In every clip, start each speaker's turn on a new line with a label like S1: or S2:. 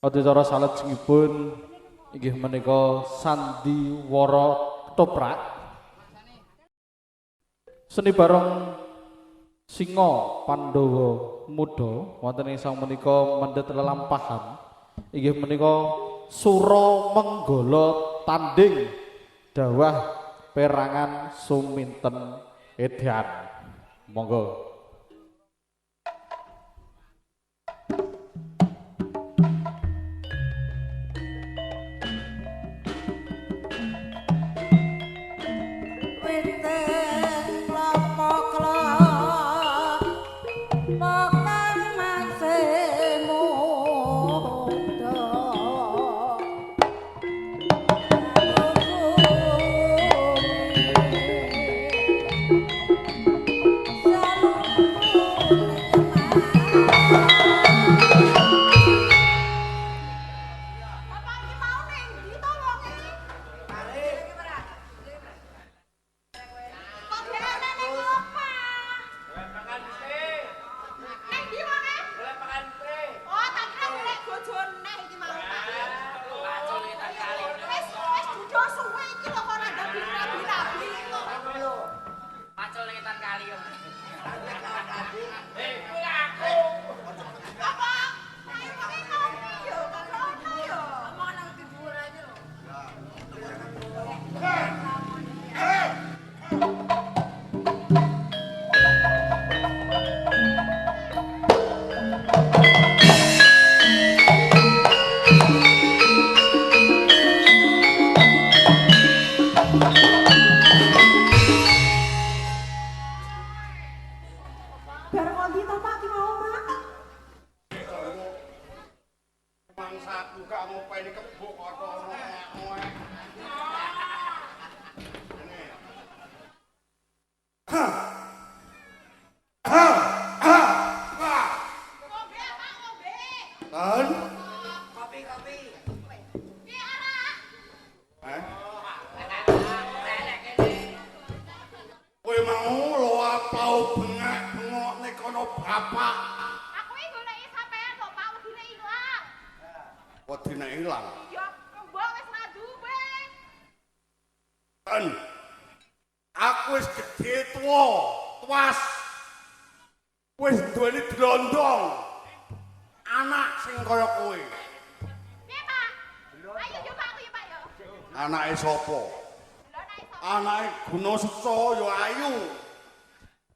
S1: Adicara salajengipun inggih menika Sandiwara Toprak. Seni bareng Singa Pandhawa Muda wonten ing sang menika mendhet lelampahan inggih menika Sura Menggala tanding dawah perangan suminten edan. Monggo.
S2: Aku wis gedhe tuwa, tuas. Wis duweni drondong. Anak sing kaya kowe.
S3: Piye, Pak? Ayo yo Pak, aku yo Pak yo.
S2: Anake sapa? Anake Gunasetsa ya ayu.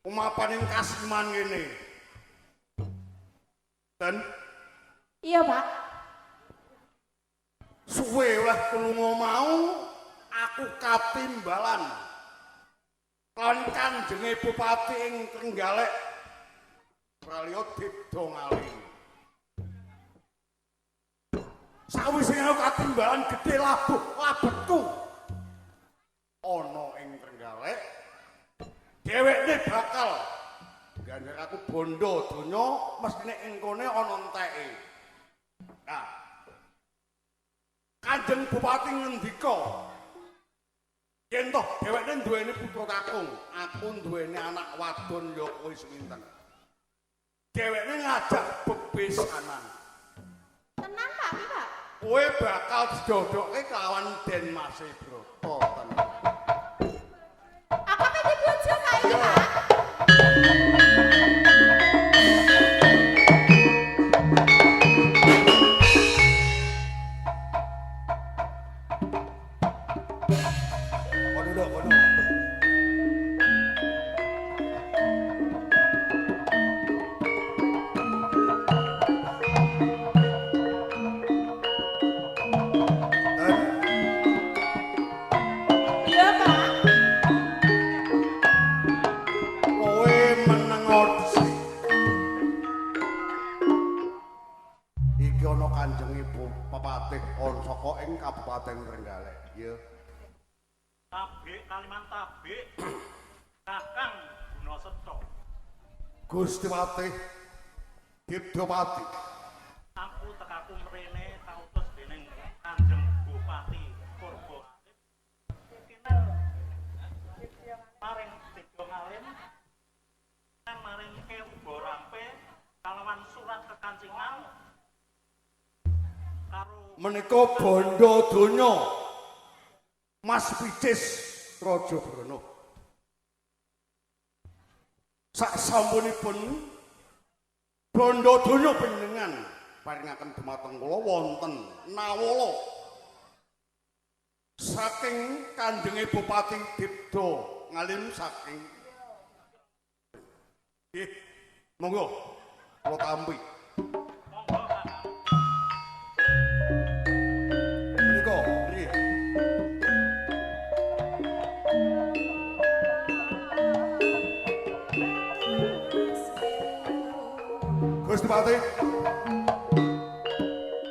S2: Umapaning kasiman ngene. Dan
S3: iya, Pak.
S2: Suwe oleh kulunga mau aku katimbalan. Lan Kanjenge Bupati ing Trenggalek Pralya Dibda Ngalih. Sawise aku katimbalan gedhe labetku ana ing Trenggalek, dheweke bakal gandeng aku bondo donya mestine ing kene ana enteke. Nah, Kanjeng Bupati ngendika yen toh dheweke duweni putra kakung, aku duweni anak wadon ya kowe seminten. Dheweke ngajak bebesanan.
S3: Tenan, Pak, piye, Pak?
S2: Kowe bakal didodoke kelawan Den Mas Broto tenan.
S3: Aku pengen bojo Pak iki, Pak.
S2: Kabupaten Trenggalek, ya.
S4: Tabik Kaliman Tabik, Kakang Gunasetsa.
S2: Gusti Patih, Dibda Pati.
S4: Aku tekaku mrene kautus dening Kanjeng Bupati Purba. Maring Dibda Ngalim, maring Uga Rampe kalawan surat kekancingan karo
S2: menika bondo donya Mas Picis Raja Brana. Sak sampunipun bondo donya panjenengan paringaken dhumateng kula wonten nawala saking Kanjenge Bupati Dipto Ngalim saking nggih monggo kula tampi
S4: monggo Kakang.
S2: menika nggih Gusti Bupati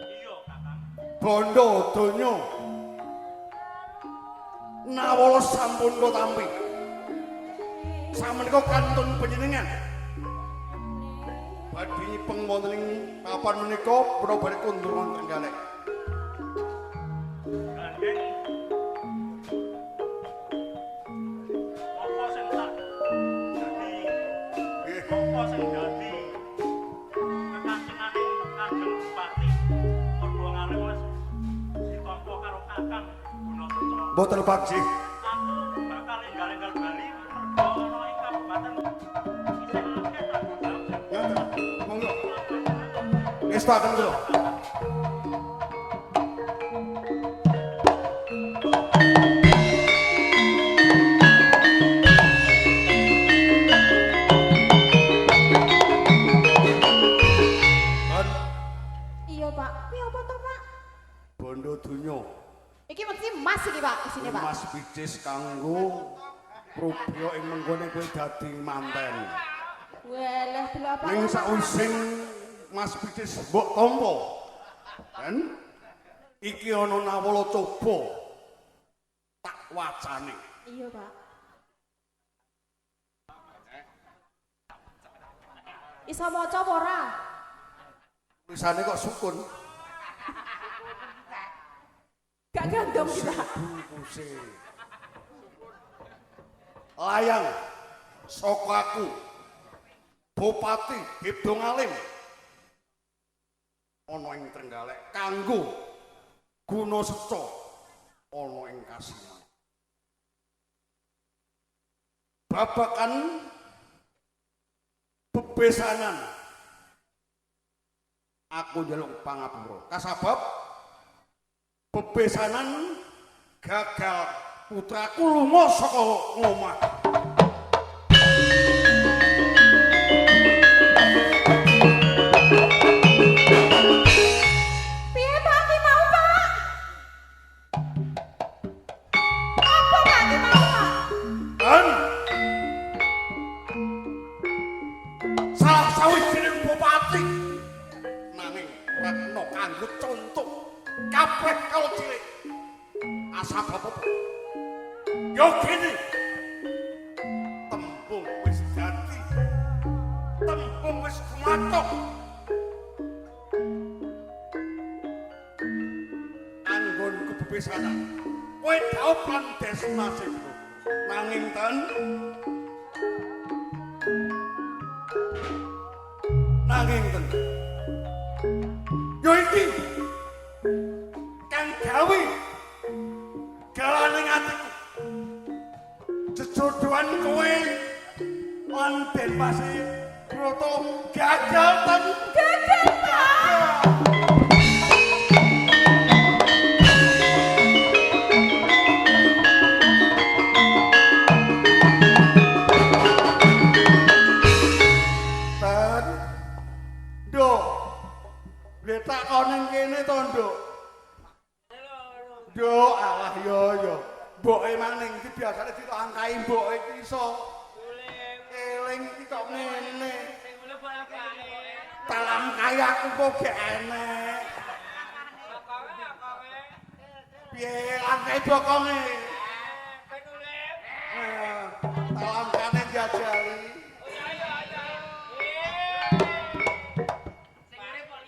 S4: Iya Kakang.
S2: bondo donya nawala sampun kula tampi sameneika kantun panjenengan badhe nyipeng wonten ing papan menika putra badhe kundur wonten Trenggalek
S4: Gandeng apa sing tak dadi
S2: nggih
S4: apa sing dadi kekancinganing Kanjeng Bupati Purbo Ngalim wis ditampa karo Kakang Gunaseca.
S2: mboten lebakjih
S4: Aku bakal enggal-enggal bali mergo ana ing kabupaten isih akeh tanggung jawab.
S2: ngaten monggo ngestaken kula Kan
S3: Iya, Pak. Kuwi apa to, Pak?
S2: bondo donya
S3: Iki mesti emas iki, Pak, isine, Pak.
S2: Mas Picis kanggo Rubya ing menggone kowe dadi manten.
S3: Walah, delok apa?
S2: Ning sawising Mas Picis mbok tampa. Kan iki ana nawala coba tak wacane.
S3: Iya, Pak. Iso maca apa ora?
S2: Tulisane kok sukun.
S3: Gak gandong kita.
S2: Bungkuse. Layang saka aku Bupati Dipto Ngalim ana ing Trenggalek kanggo Gunaseca ana ing Kasihan. Babakan bebesanan aku njaluk pangapura kasabab bebesanan gagal putraku lunga saka omah.
S3: Piye, Pak? Ki mau, Pak? Apa, Pak? Ki mau, Pak?
S2: Dan salah sawijining bupati nanging retno kanggo contoh kabeh kalau cilik asal bapak yo gini tembung wis dadi tembung wis kumatok anggon kebebasan kowe tau pantes nasib nanging ten yo iki kang gawe galaning atiku jejodohan kowe manten pasti proto gagal ten
S3: Gagal, Pak.
S2: ten do letak koning kene to nduk do alah yo mboke maning iki biasane ditangkai mboke iki iso eling iki kok ngene talam kaya aku kok gak enek piye langkai bokonge talam kane diajari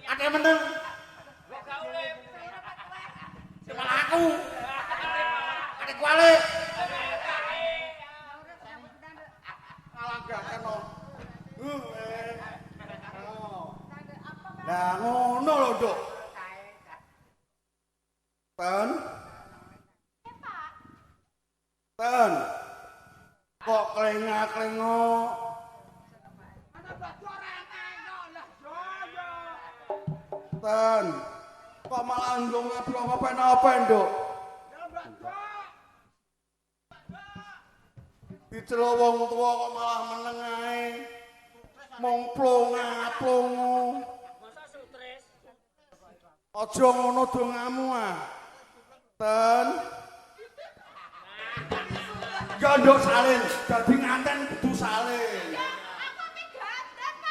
S2: ada meneng malah aku ada kuali malah gak kena nah ngono lho Dok Ten. Kok malah ndung apa-apa, Nduk? Diceluk wong tuwa kok malah meneng ae. Mong plong-plong. Aja ngono dongamu ah. Ten. Ya nduk salin, dadi nganten kudu salin.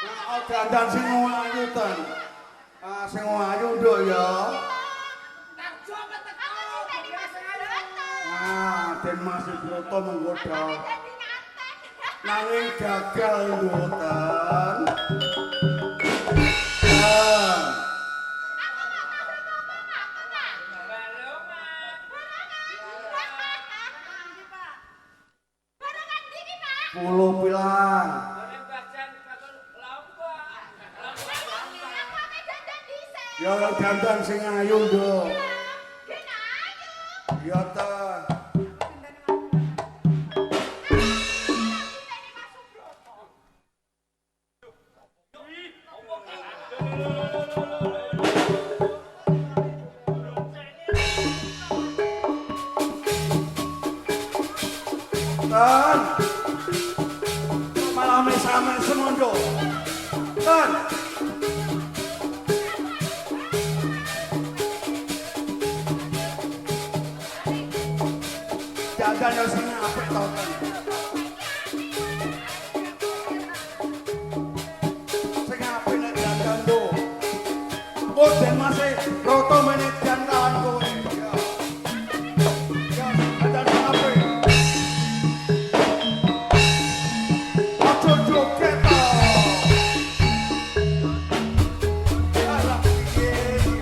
S2: Nah, dandan sing ayu ten. Ah, sing ayu nduk ya. Ah, Den Mas Broto menggoda. Nanging gagal mboten. Pulau pilang. Ya dandan sing ayu nduk. Ya ta. Tan. Malah mesame semondo. Tan. Jangan yo sing apik to, Tan. Sing apik nek dandan do. Kok Den Mas Broto meneh dandan kowe. Ya, dandan sing apik. Aja joget to. Alah piye iki.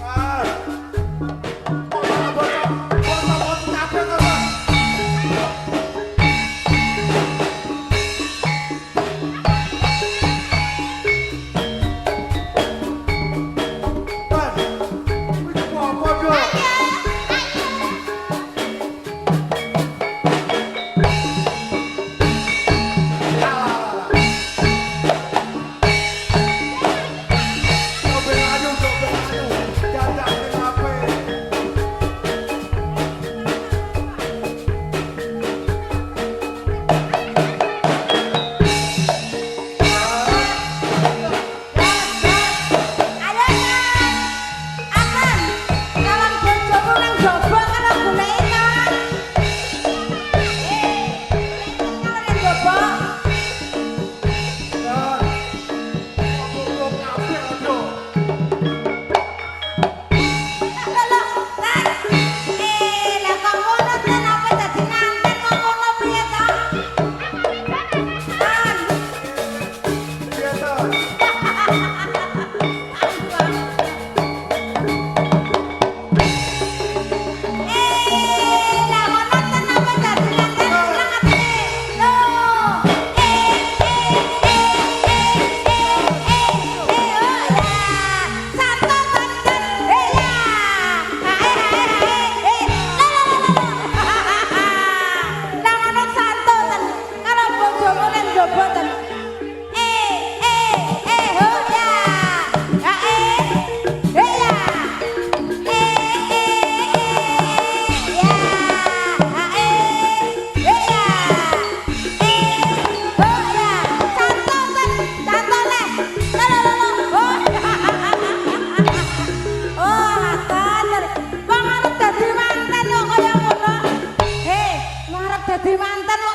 S2: Ah.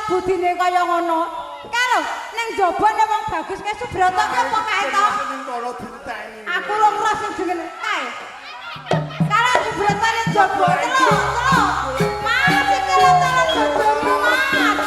S3: budine kaya ngono. Kalau ning jabane wong bagus kae Subroto ki apa kae to? Aku lho ngrasa sing jenenge kae. Kalau Subroto ning jaba teluk. Mas iki teluk jabamu Mas.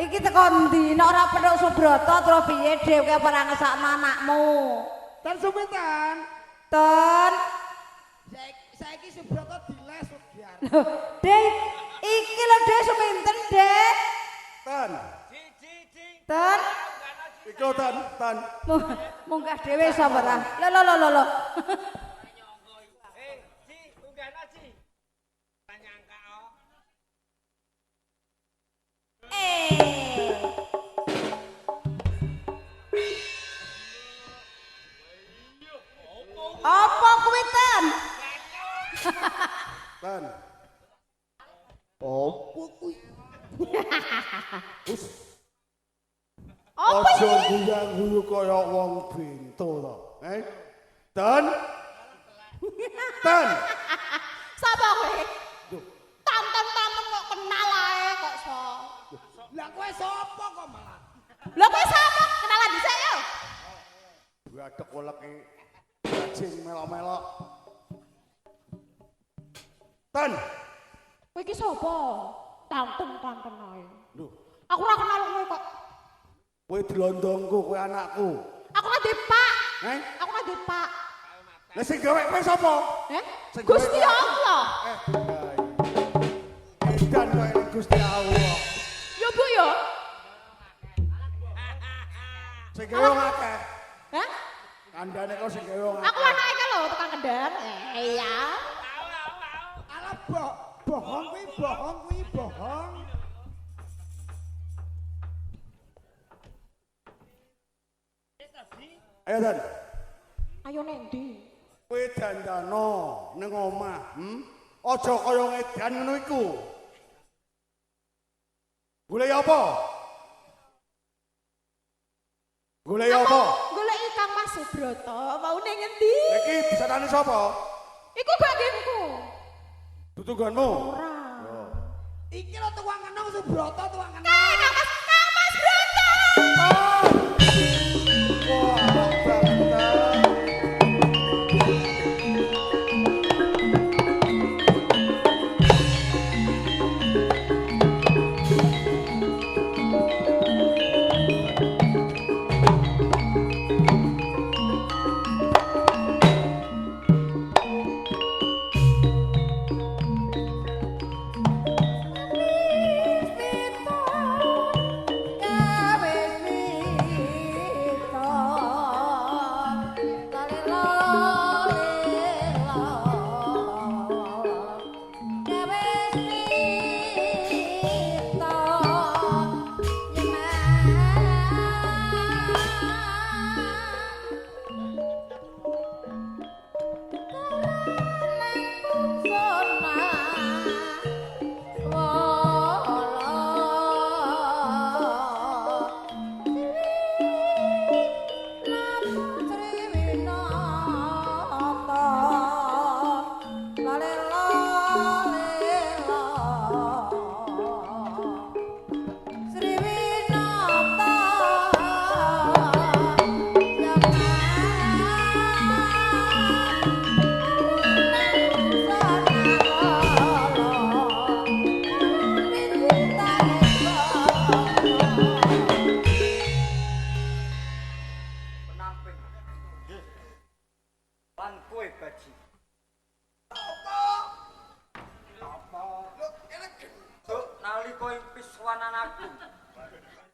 S3: Iki teko ndi? Nek ora Petruk Subrata terus piye dhewe ora ngesakno anakmu?
S2: Dan sumitan.
S3: Ten.
S2: Saiki Subrata diles Sugiar.
S3: Loh, Dek, iki lho Dek suminten, Dek.
S2: Tan.
S3: Ten.
S2: Iku tan.
S3: Munggah dhewe sapa ta? Lho. Apa kuwi ten?
S2: Tan. Opo kuwi?
S3: Apa
S2: Aja
S3: iki?
S2: guyu-guyu kaya wong bento to. Tan. Tan.
S3: Sapa kowe? Tanten kok kenal ae kok so.
S2: Lah kowe sapa kok malah?
S3: Lho kowe sapa? Kenalan dhisik yo.
S2: Gue adek koleke bajing melok-melok. Tan.
S3: Kowe iki sapa? Tanten ae.
S2: Lho,
S3: Aku ora kenal kowe kok.
S2: kowe dilondongku, kowe anakku.
S3: Aku kan di Pak.
S2: Heh?
S3: Aku kan di Pak.
S2: Lah sing gawe kowe sapa? Sing gawe
S3: Gusti
S2: kowe-
S3: Allah.
S2: Edan kowe ning Gusti Allah.
S3: Yo Bu yo.
S2: Sing gawe wong akeh.
S3: Hah?
S2: Kandhane kok sing gawe wong
S3: Aku
S2: akeh.
S3: anake iki lho tekan Kendal. Iya.
S2: Alah bohong kuwi bohong. Ayo Dan,
S3: Ayo nek ndi?
S2: kowe dandano ning omah, Aja kaya ngedan ngono iku. Golek apa? Golek apa?
S3: Golek Kang Mas Subrata, mau ning ngendi?
S2: Iki bisanane sapa?
S3: Iku bagianku.
S2: Tutungganmu.
S3: Ora.
S2: Iki lho tukang enong Subrata, tukang enong.
S3: Kang Mas Brata.
S2: Wah, banget.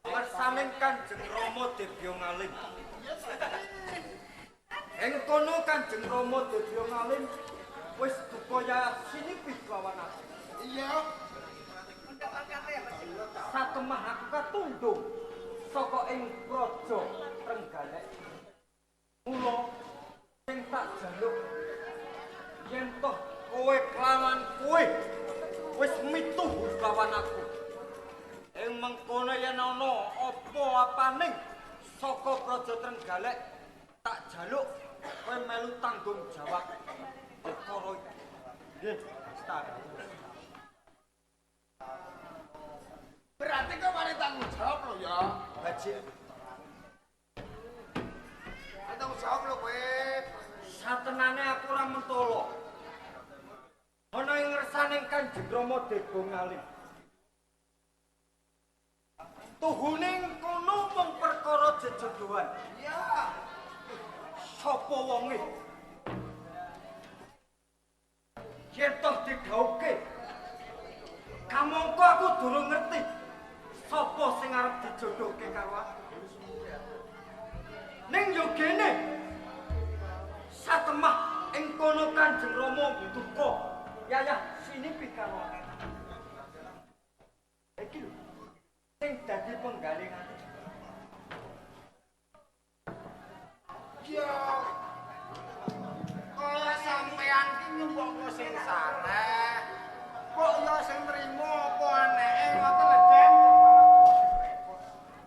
S5: Ngersaning Kanjeng Rama Debya Ngalim. Ing kono Kanjeng Rama Debya Ngalim wis dukaya sinipi lawan aku. Iya. Satemah aku katundung saka ing praja Trenggalek. Mula sing tak jaluk yen toh kowe kelawan kowe wis mituhur lawan aku. Ing mengkono yen ana apa-apaning saka praja Trenggalek tak jaluk kowe melu tanggung jawab perkara iki. Nggih, tak.
S2: Berarti kau mari tanggung jawab lo ya.
S5: Haji,
S2: Tanggung jawab lo kowe.
S5: satenane aku ora mentolo. Ana ing ngersaning Kanjeng Rama Debya Ngalim. Tuhuning kono mung perkara jejodhoan. Iya. Sapa wonge? Yen toh digauke. Kamangka aku durung ngerti sapa sing arep dijodohke karo aku. Ning yo kene. Satemah ing kono Kanjeng Rama duka. Yayah sini pikaro aku. Iki lho. Sing dadi penggalingan.
S6: Yo. Kaya sampean ki nyumpuk sing saleh. Kok yo sing trimo apa aneke ngoten lho, Den?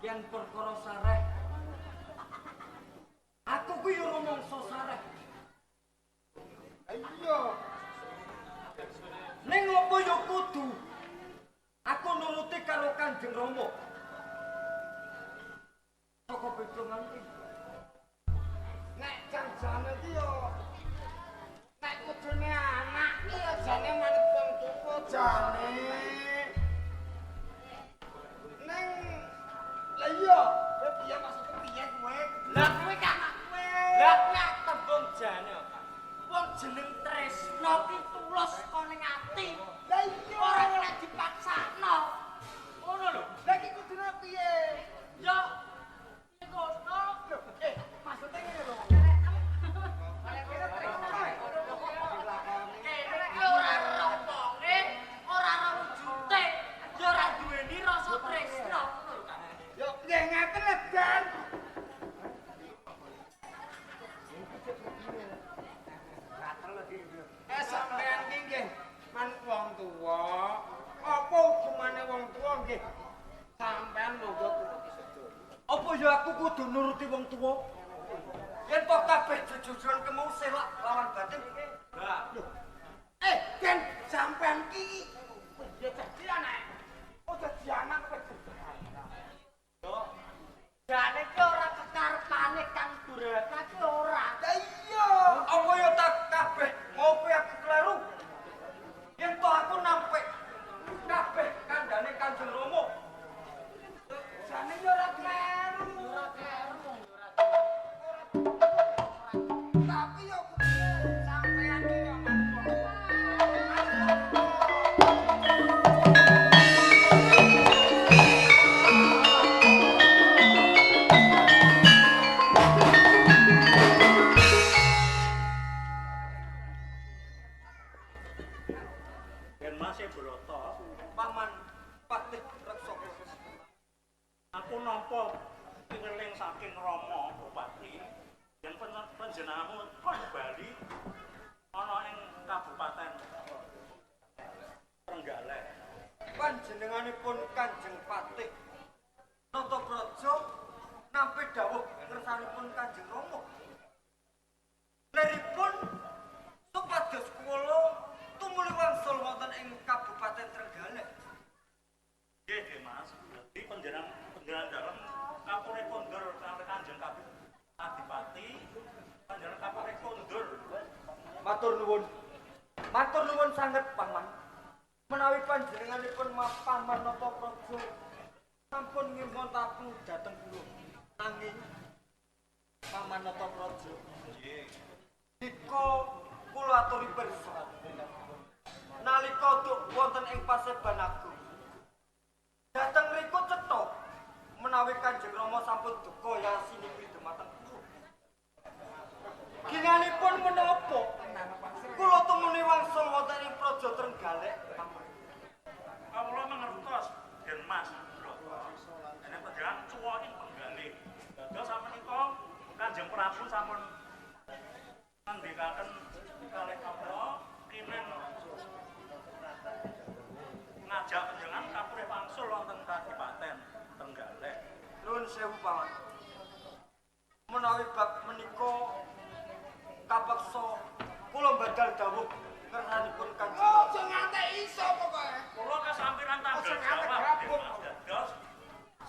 S5: Yen perkara sareh. Aku kuwi yo rumangsa sareh.
S6: Iya.
S5: Ning apa yo kudu aku nuruti karo Kanjeng Rama. Saka pitungan iki.
S6: Nek janjane ki yo nek kudune anak ki yo jane manut wong tuwa jane. Ning lha iya, piye maksudnya piye kowe?
S5: Lah kowe kan kowe. Lah nek tembung jane apa? Wong jeneng tresno ki tulus saka ning ati.
S6: Lah iya.
S5: Ora kena dipaksakno. Ngono lho.
S6: Lah iki kudune piye?
S5: Yo ngono.
S6: Maksudnya ngene lho.
S5: Ora rombonge, ora wujute, yo ora duweni rasa tresno.
S6: Yo nggih ngeten lho, Den. Sampeyan ki nggih manut wong tuwa. Apa hubungane wong tuwa nggih? Sampeyan monggo turuti sedaya.
S5: Apa ya aku kudu nuruti wong tuwa? Yen kok kabeh jejujuran kemau selak lawan batin. Lah,
S6: Den, sampeyan ki ya dadi anak. Oh dadi anak kok
S5: yo. Jane ki ora kekarepane Kang Duraka ki ora.
S6: Lah iya.
S5: Apa ya tak kabeh ngopi aku kleru? Yen to aku nampik kabeh kandhane Kanjeng Rama.
S6: Jane yo ora kleru. Tapi yo kudune sampeyan ki yo manut wong tuwa.
S4: Dan masih Broto,
S5: Paman Patih Reksa.
S4: aku nampa pingeling saking Rama Bupati yang panjenenganmu kon Bali ana ing Kabupaten Trenggalek.
S5: Panjenenganipun Kanjeng Patih Natapraja nampi dawuh ngersanipun Kanjeng Rama. Leripun supados kula tumuli wangsul wonten ing Kabupaten Trenggalek.
S4: Nggih, nggih Mas. Dadi panjenengan dalem kapure kondur kali Kanjeng Adipati, panjenengan kapure kondur.
S5: Matur nuwun. Matur nuwun sanget Paman. Menawi panjenenganipun Paman Natapraja sampun ngimontaken dhateng kula. Nanging Paman Natapraja nggih. Dika kula aturi pirsa. Nalika duk wonten ing Paseban Agung. Dhateng mriku cetha menawi Kanjeng Rama sampun duka yasinipun dumateng kula. Ginanipun menapa? Kula tumuni wangsul wonten ing Praja Trenggalek.
S4: Kawula mangertos Den Mas Broto. Dene panjenengan cuwa ing penggalih. Dados samenika Kanjeng Prabu sampun ngendikaken kalih kawula kinen ngajak panjenengan kapure wangsul wonten Kadipaten Trenggalek.
S5: Nuwun sewu Paman. Menawi bab menika kapeksa kula badal dawuh ngersanipun Kanjeng.
S6: Oh, aja ngantek iso pokoke.
S4: Kula kesampiran tanggal
S6: Ojo ngantek
S4: jawab
S6: gabung.
S4: Den Mas. Dados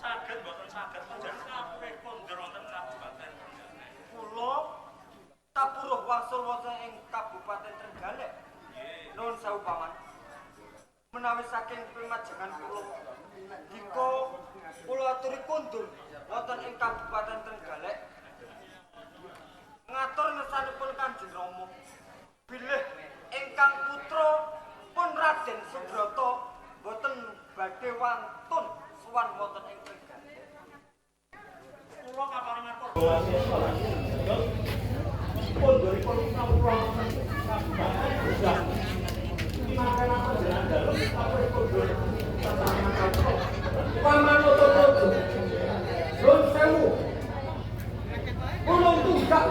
S4: saged mboten saged panjenengan kapure kondur wonten Kabupaten Trenggalek.
S5: Kula tapuruh wangsul wonten ing Kabupaten Trenggalek.
S4: Nggih.
S5: Nuwun sewu Paman. Menawi saking pimajengan kula dika kula ngaturi kundur wonten ing Kabupaten Trenggalek. Ngatur ngersanipun Kanjeng Rama. Bilih ingkang putra pun Raden Subrata boten badhe wantun sowan wonten ing Trenggalek.
S4: Kula kaparing ngatur punduripun kawula
S5: Pamanoto Praja. Nuwun sewu. Kula tunggak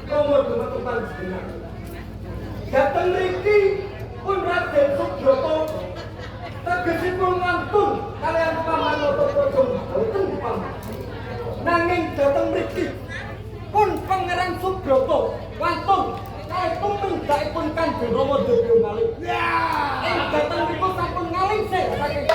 S5: Rama dumateng panjenengan. Dhateng mriki pun Raden Subrata tegesipun ngantun kaliyan Pamanoto Praja boten pamit. Nanging dhateng mriki pun Pangeran Subrata wantun kalih tumindakipun Kanjeng Rama Dewi Malih. Ing dhateng mriku sampun ngalingsih saking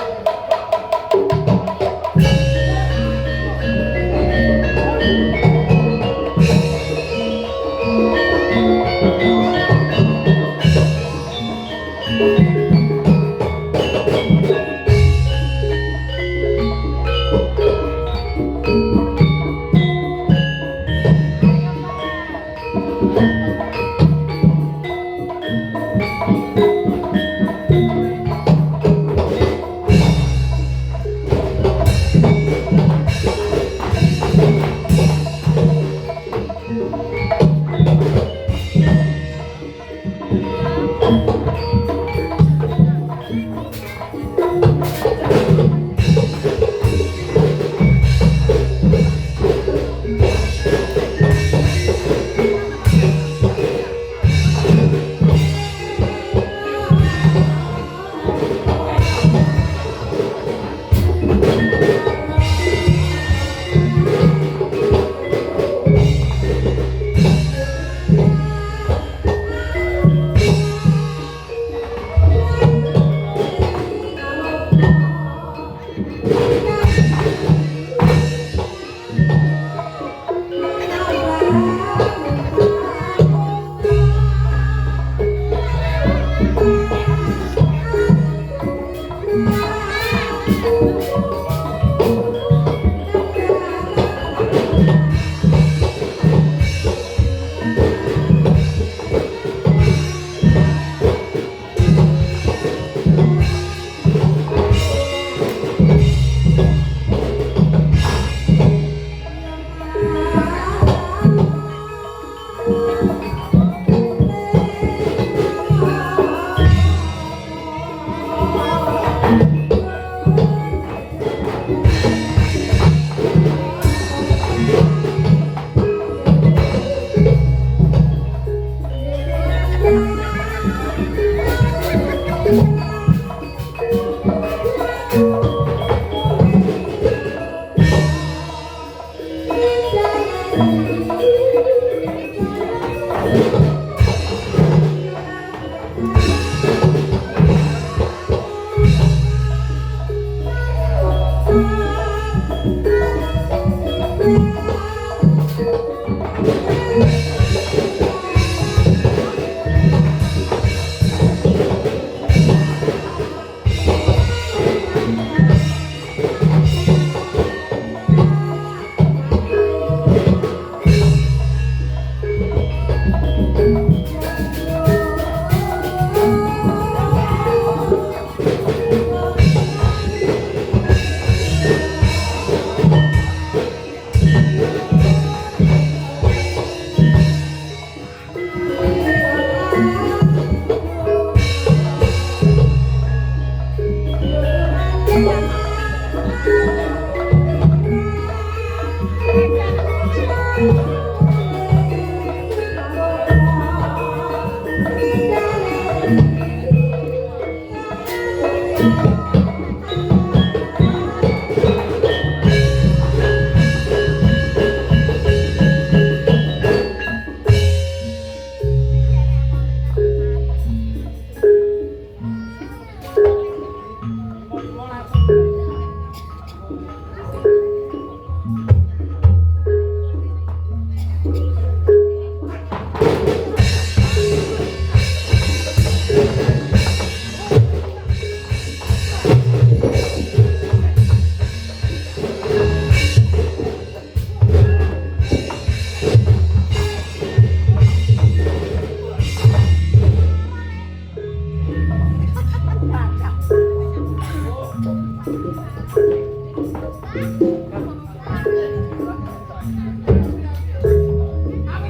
S6: Ami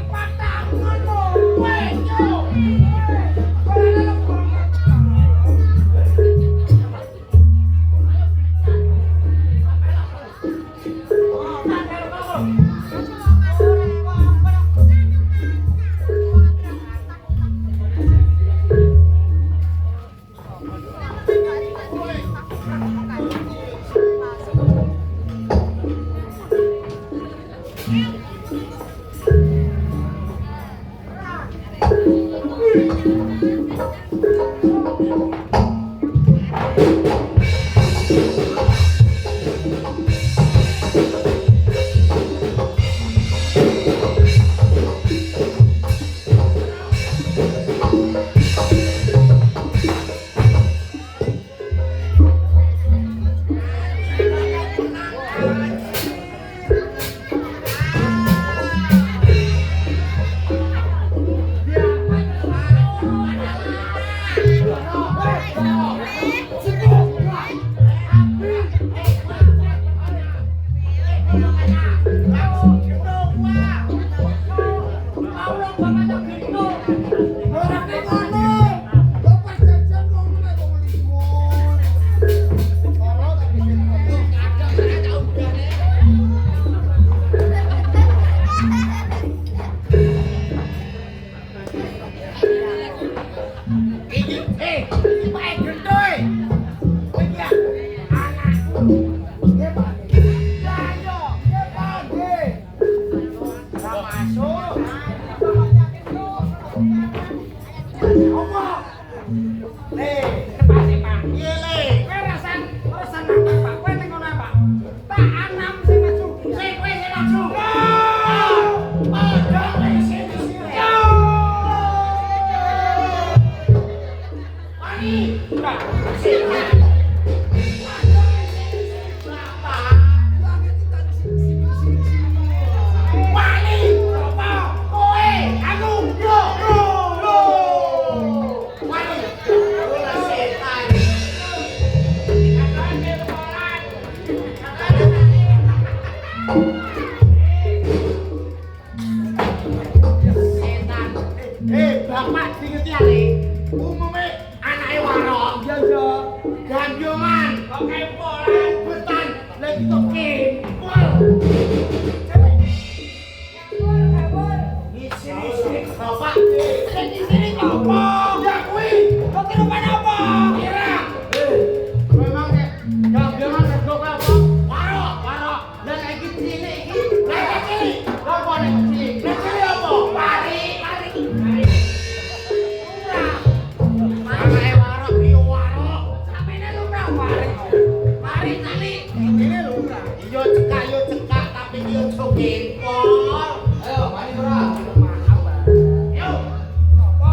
S6: patah ngono. Wes yo. Ora lepon.
S7: Bapak diinget ya, Le. Umume anake warok. Iya, iya. Gandungan, kok kempolan, betan, lagi tuh kempol. Sini, Bapak. Sini, apa? Ya, kuwi. Kok kerupan apa? Kira. Memang nek gandungan rego apa? Warok. Lah iki cilik iki. Lah cilik. Apa nek cilik? Nek cilik apa? Pari. Anake warok yo warok. Samene lumrah pari tali. Ini lumrah. Yo cekak tapi yo kempol. Ayo, mari ora. Yo. Apa?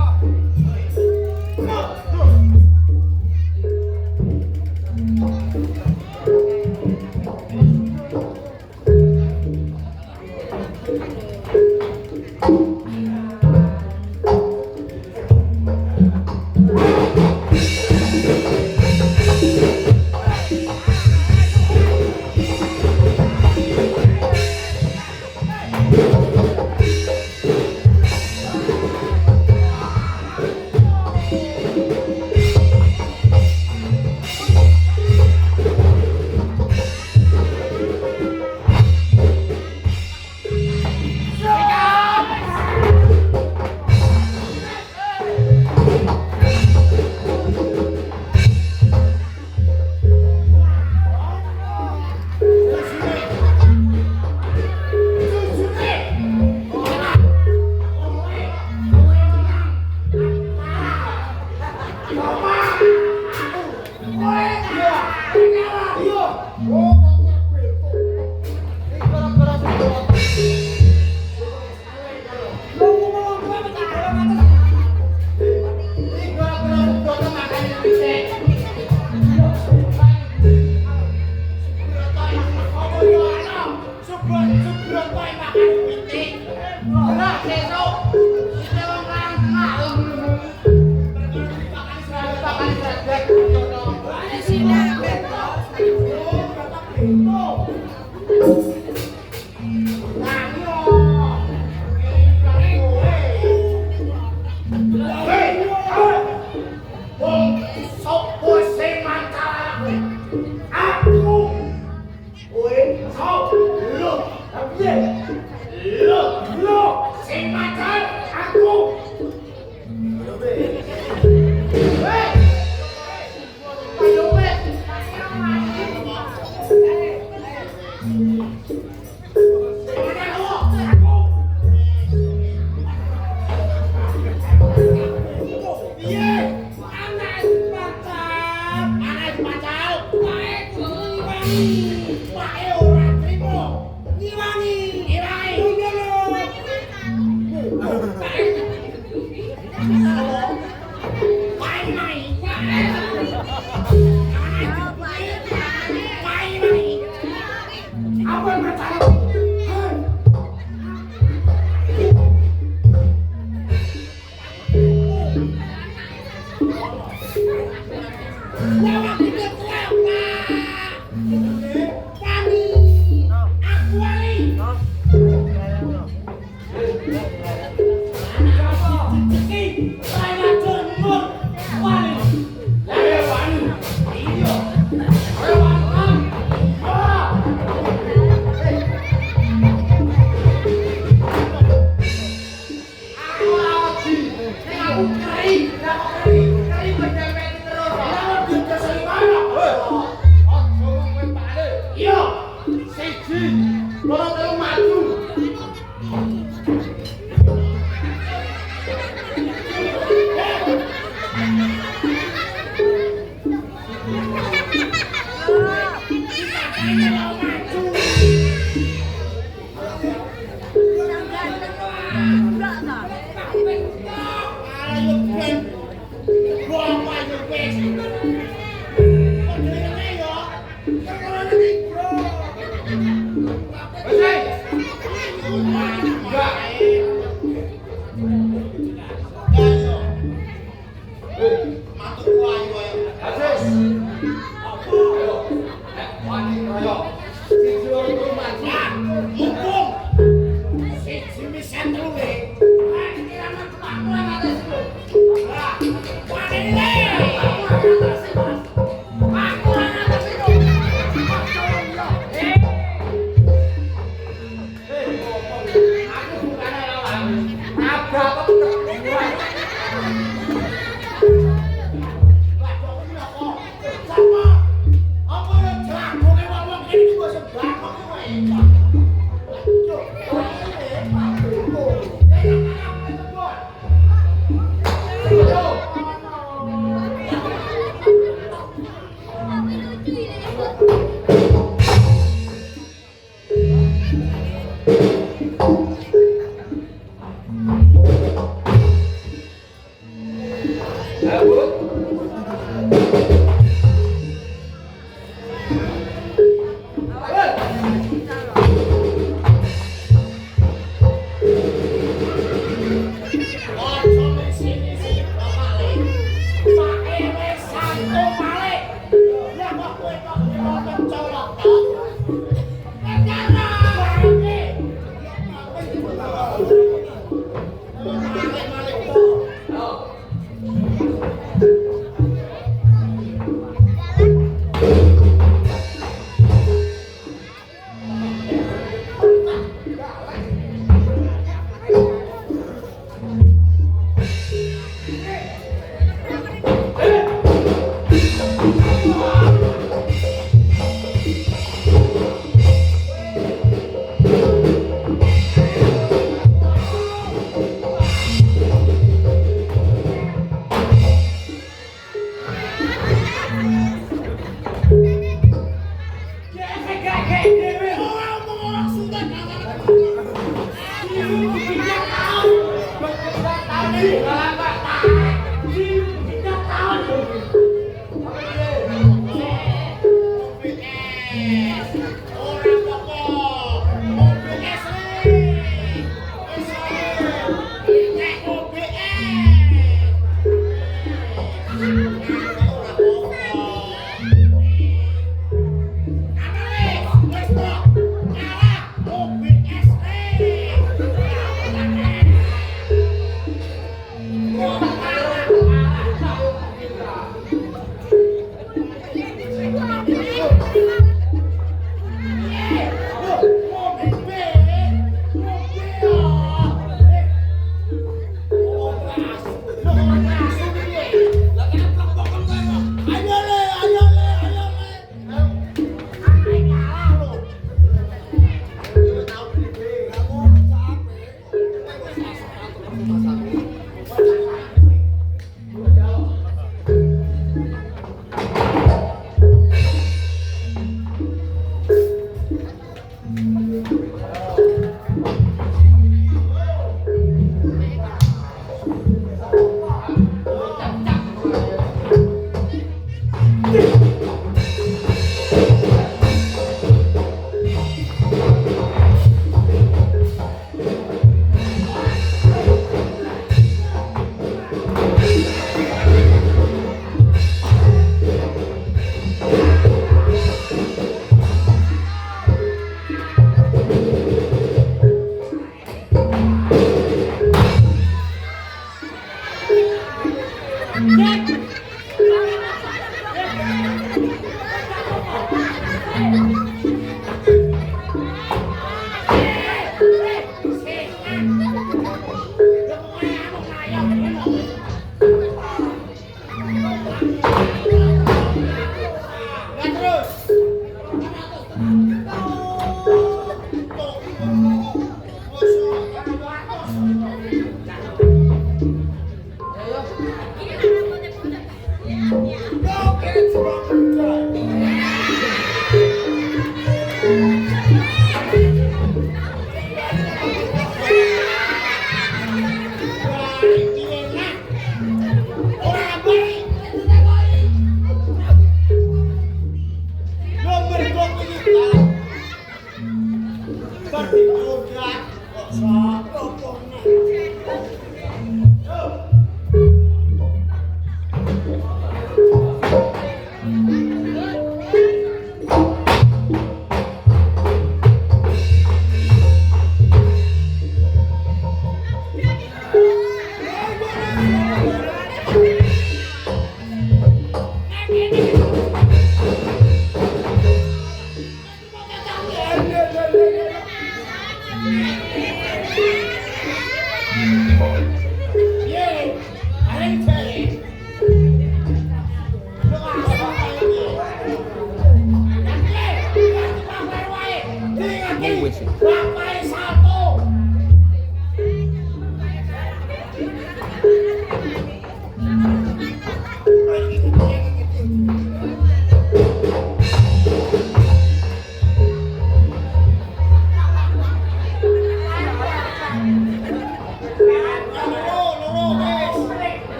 S7: berdiudak kok sapa pone.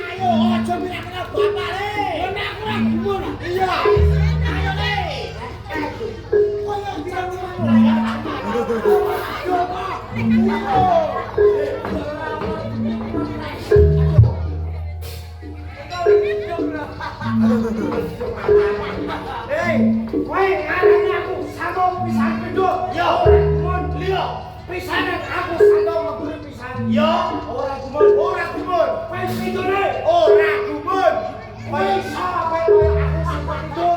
S7: Ayo, aja bilang kenal bapak le.
S6: Hei, kowe ngarani aku sambung pisan pindho. Yo, gumun liya. Pisanan aku sandong ngebur pisan. Yo, ora gumun. Kowe pindhone ora gumun. Kowe iso apa kowe aku sing pindho.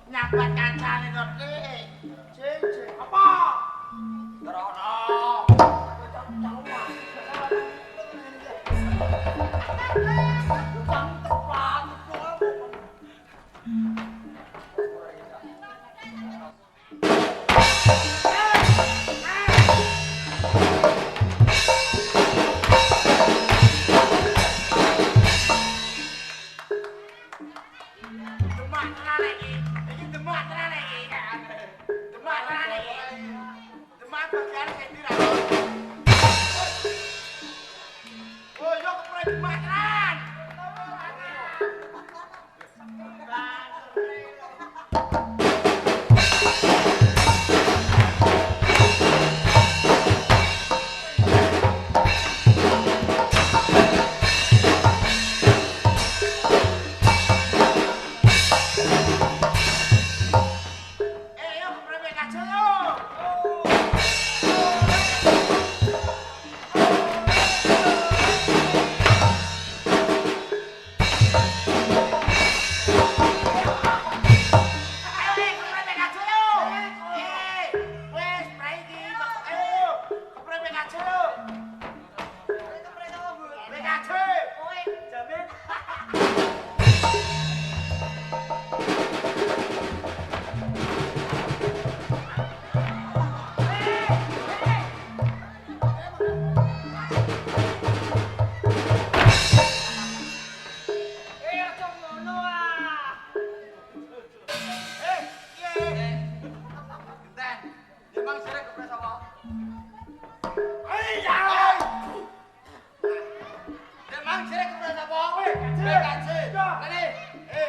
S6: Nyapat kancane to, Dik. Jeng. Apa? Terono. Cang tepat.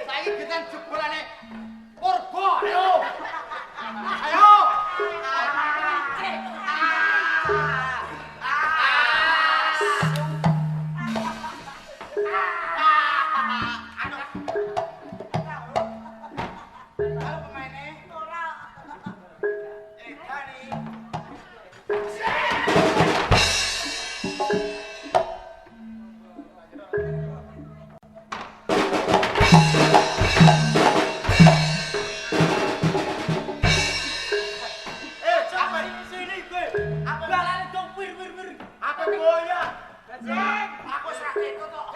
S7: Saiki geten jebolane Purba. Ayo. Ayo.
S6: Aku serah itu kok.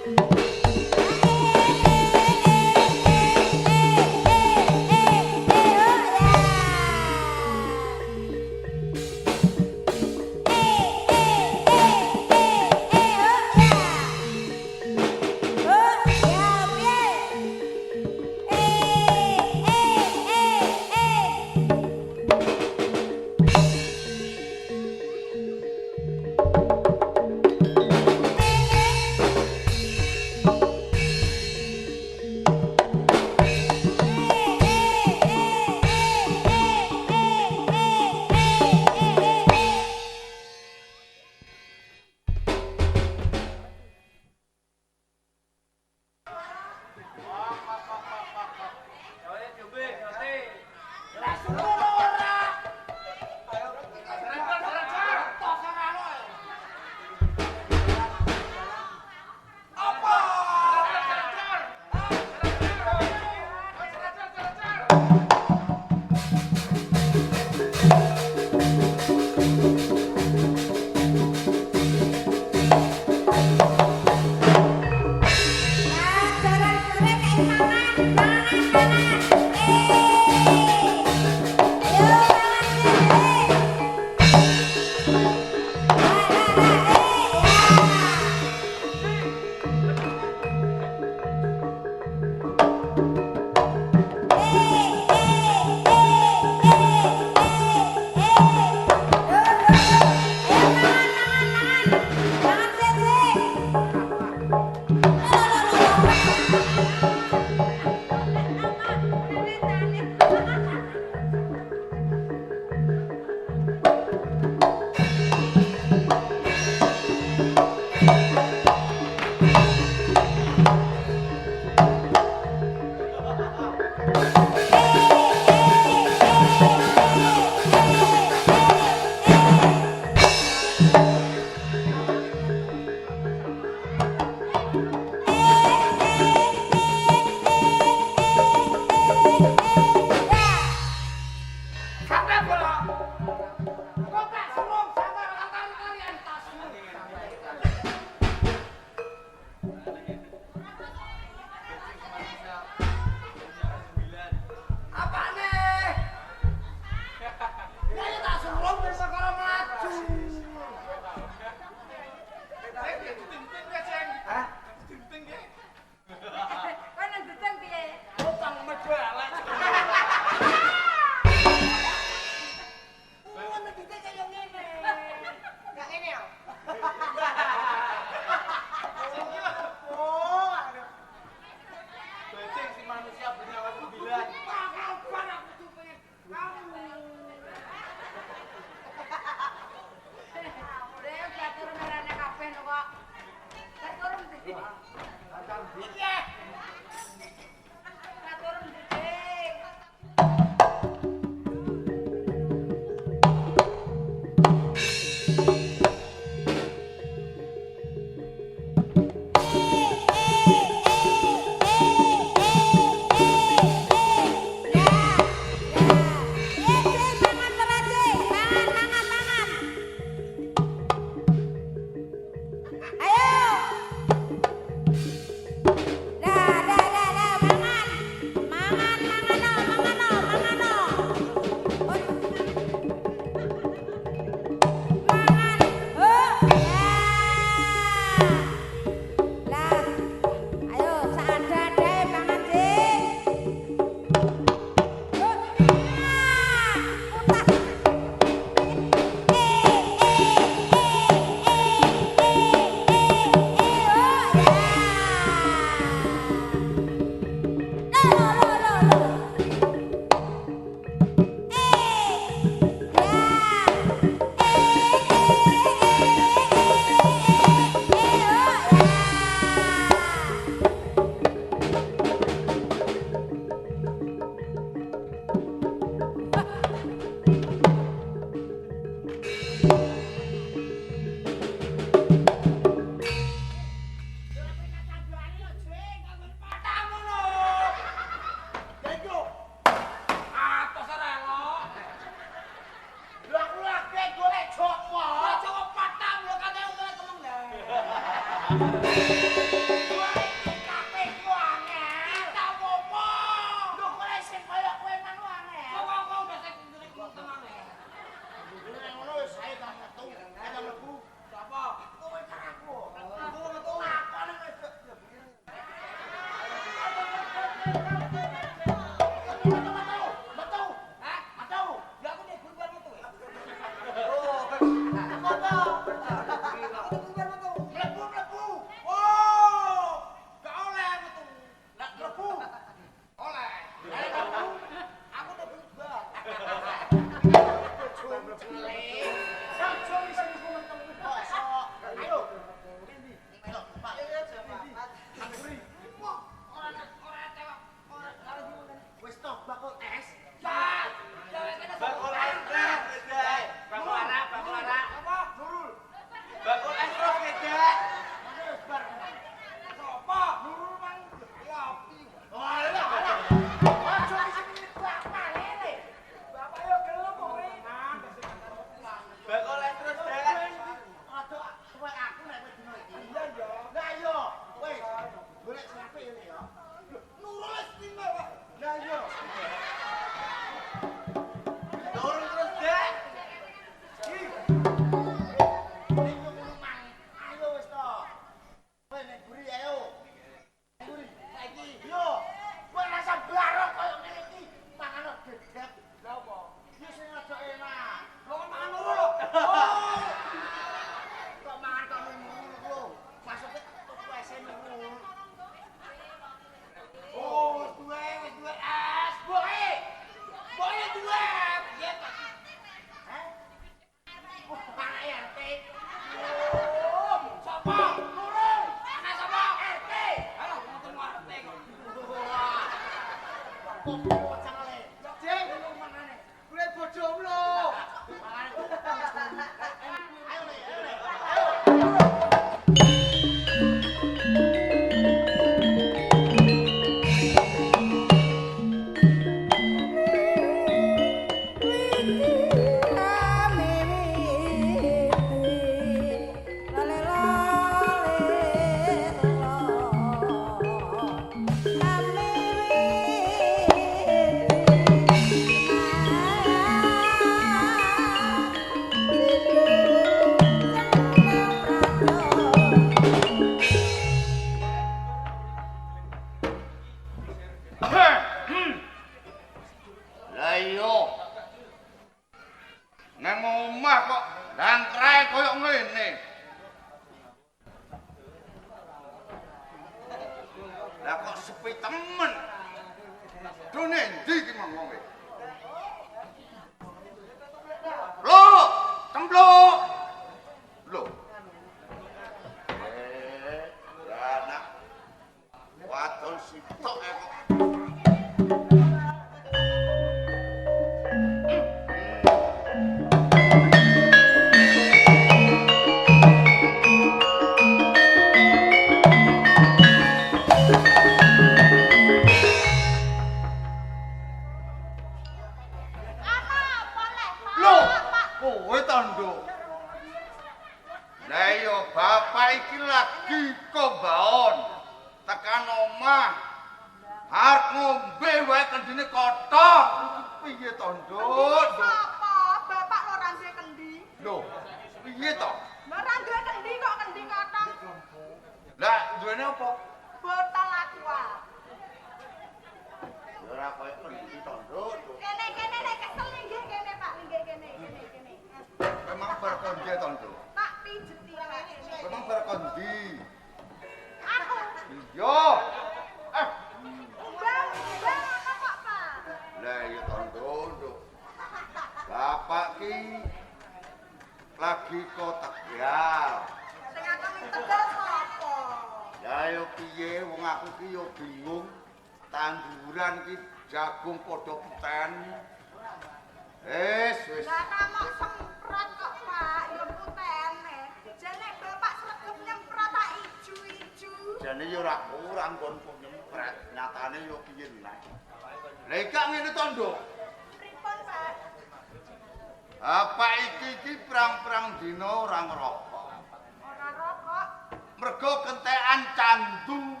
S2: mergo kentekan candu.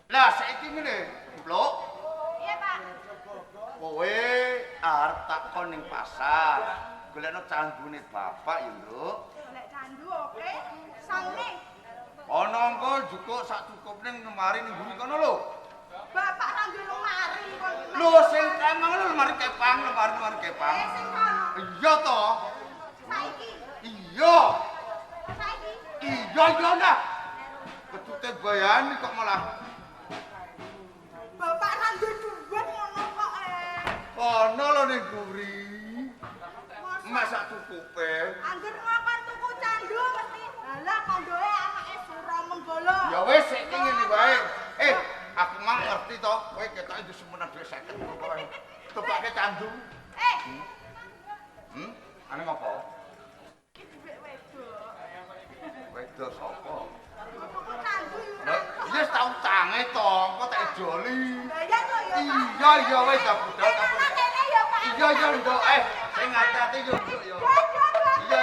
S2: Lah saiki ngene, Blok.
S3: Iya, Pak.
S2: Kowe arep takon ning pasar. Golekno candune bapak ya, Nduk.
S3: Golek candu oke. Saune.
S2: Ana engko jukuk sak cukupne ning lemari ning mburi kono lho.
S3: Bapak ra duwe lemari kon.
S2: Lho sing emang lho lemari kepang.
S3: Sing kono.
S2: Iya to?
S3: Saiki.
S2: Iya.
S3: Saiki.
S2: Iya dah. Ketute bayani kok malah.
S3: Bapak ra duwe duit ngono kok.
S2: Ana lho ning mburi. Masak cukupe.
S3: Angger ngakon tuku candu mesti. Lah kondoe anake Sura Menggala.
S2: Ya wis iki ngene wae. Aku mah ngerti to, kowe ketoke wis semenan dhuwit 50 pokoke. Tebake candu. Ane ngopo?
S3: Iki dhuwit wedok.
S2: Wedok sapa?
S3: Tuku candu yo.
S2: Lah, wis tau tange to, engko tak joli.
S3: Bayar lo yo, Pak.
S2: Iya wis tak budal tak.
S3: Kene yo, Pak.
S2: Iya Nduk, sing hati-hati yo Nduk yo. Iya.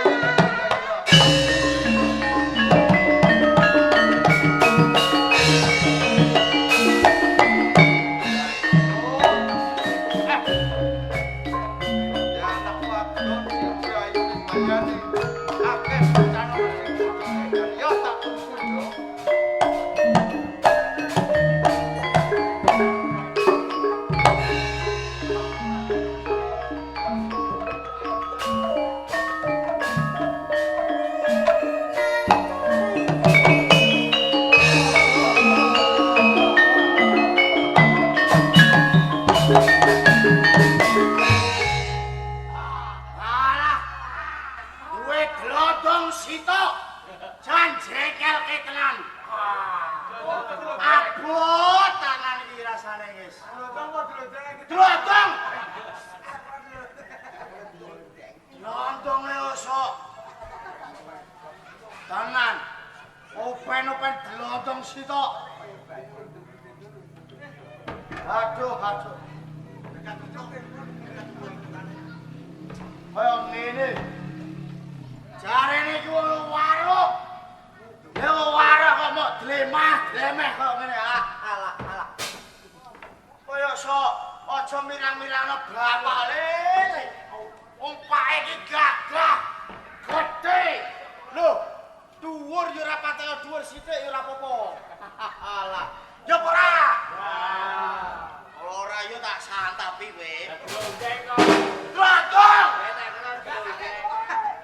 S2: Tenan. Open glodong sitok. Aduh. Kaya ngene. Jarene iki wong waruk. Ya waruk kok mok dlemeh kok ngene. Alah. Kaya sok aja mirang-mirangno bapak le. Wong pake iki gagah. Gedhe. Lho, dhuwur ya ora patek dhuwur sithik ya ora apa-apa. Alah. Ya ora. Ora ya tak santapi kowe. Glondeng kok. Glondong.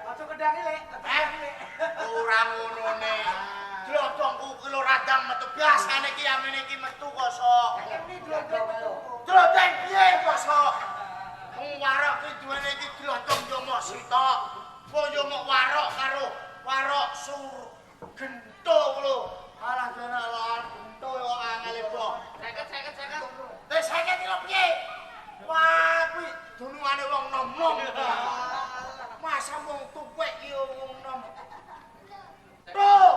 S2: Aja kedangi lek. Ora ngonone. Glondongku ki lho radang metu biasane ki amene iki metu kok sok. Glondeng piye kok sok? Wong warok ki duwene iki glondong yo mok sitok. Kok yo mok warok karo warok sur gento lho. Alah jane lawan gento yo angel kok. 50. 50 kilo piye? Wah, kuwi dunungane wong nom-nom. Masa wong tuwek ki wong nom. Tuh.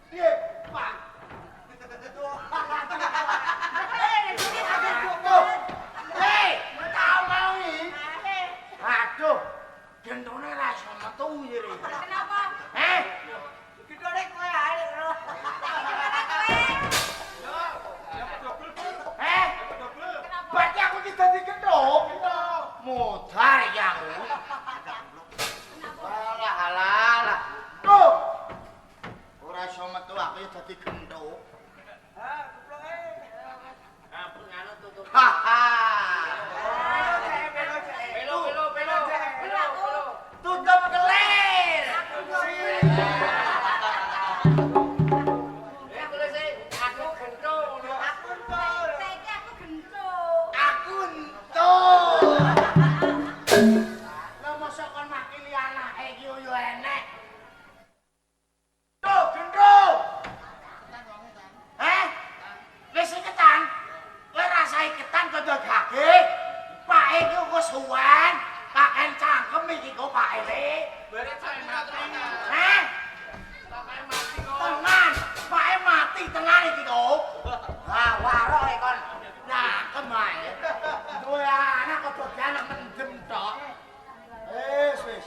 S2: Piye, Pak? Hei, tau mau iki? Aduh, gentone ra iso metu iki.
S3: Kenapa?
S2: Gentone kowe ae lho. Berarti aku ki dadi kendhok. Modar ya aku. Alah. Tuh. Ora iso metu aku ya dadi kendhok. Tutup kelir. Aku gendong.
S3: Saiki aku gendong.
S2: Aku entuk. Lah mosok kon makili anake iki yo enek. Tuh gendong. Wis iketan. Kowe rasa iketan kondo gage. Pak iki kok suwen. Paken cangkem iki kok Pak Ele. Beres sampe mati. Sampe mati kok. Tenan. Pak mati tenan iki kok. Ah, warok e kon. Nah, kemae. Duwe anak kok dadi anak mendem tok. Wis.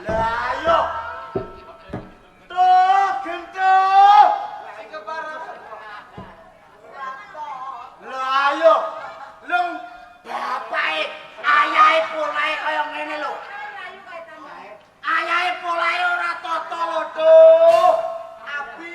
S6: Lah ayo. Tuh, gendut. Lah ayo. Lung bapake ayahe polahe kaya ngene lho. Ayahe polahe ora tata lho, Tuh. Abi.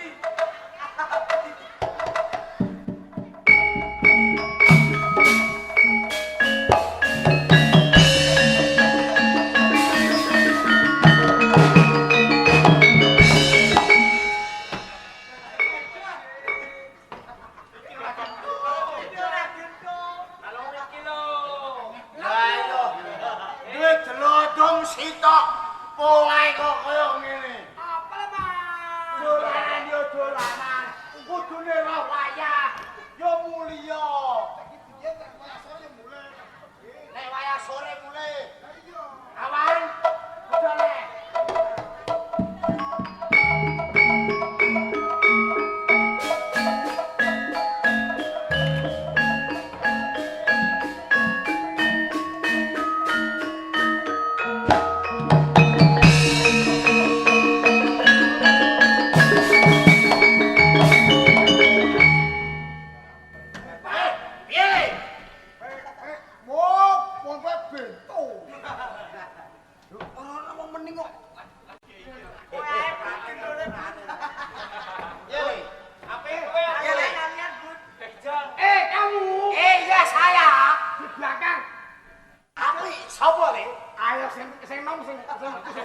S6: Lah yo. Duwe delodong sitok polahe kok kaya ngene. Apa, Mas? Dolanan yo dolanan. Kudune roh wayah yo mulya. Nek wayah sore mulai. Awan. Budale. Piye? Wong kowe bento. Ora wong mending kok. Kamu. Iya saya. Di belakang. Aku sapa le? Ayo sing nom sing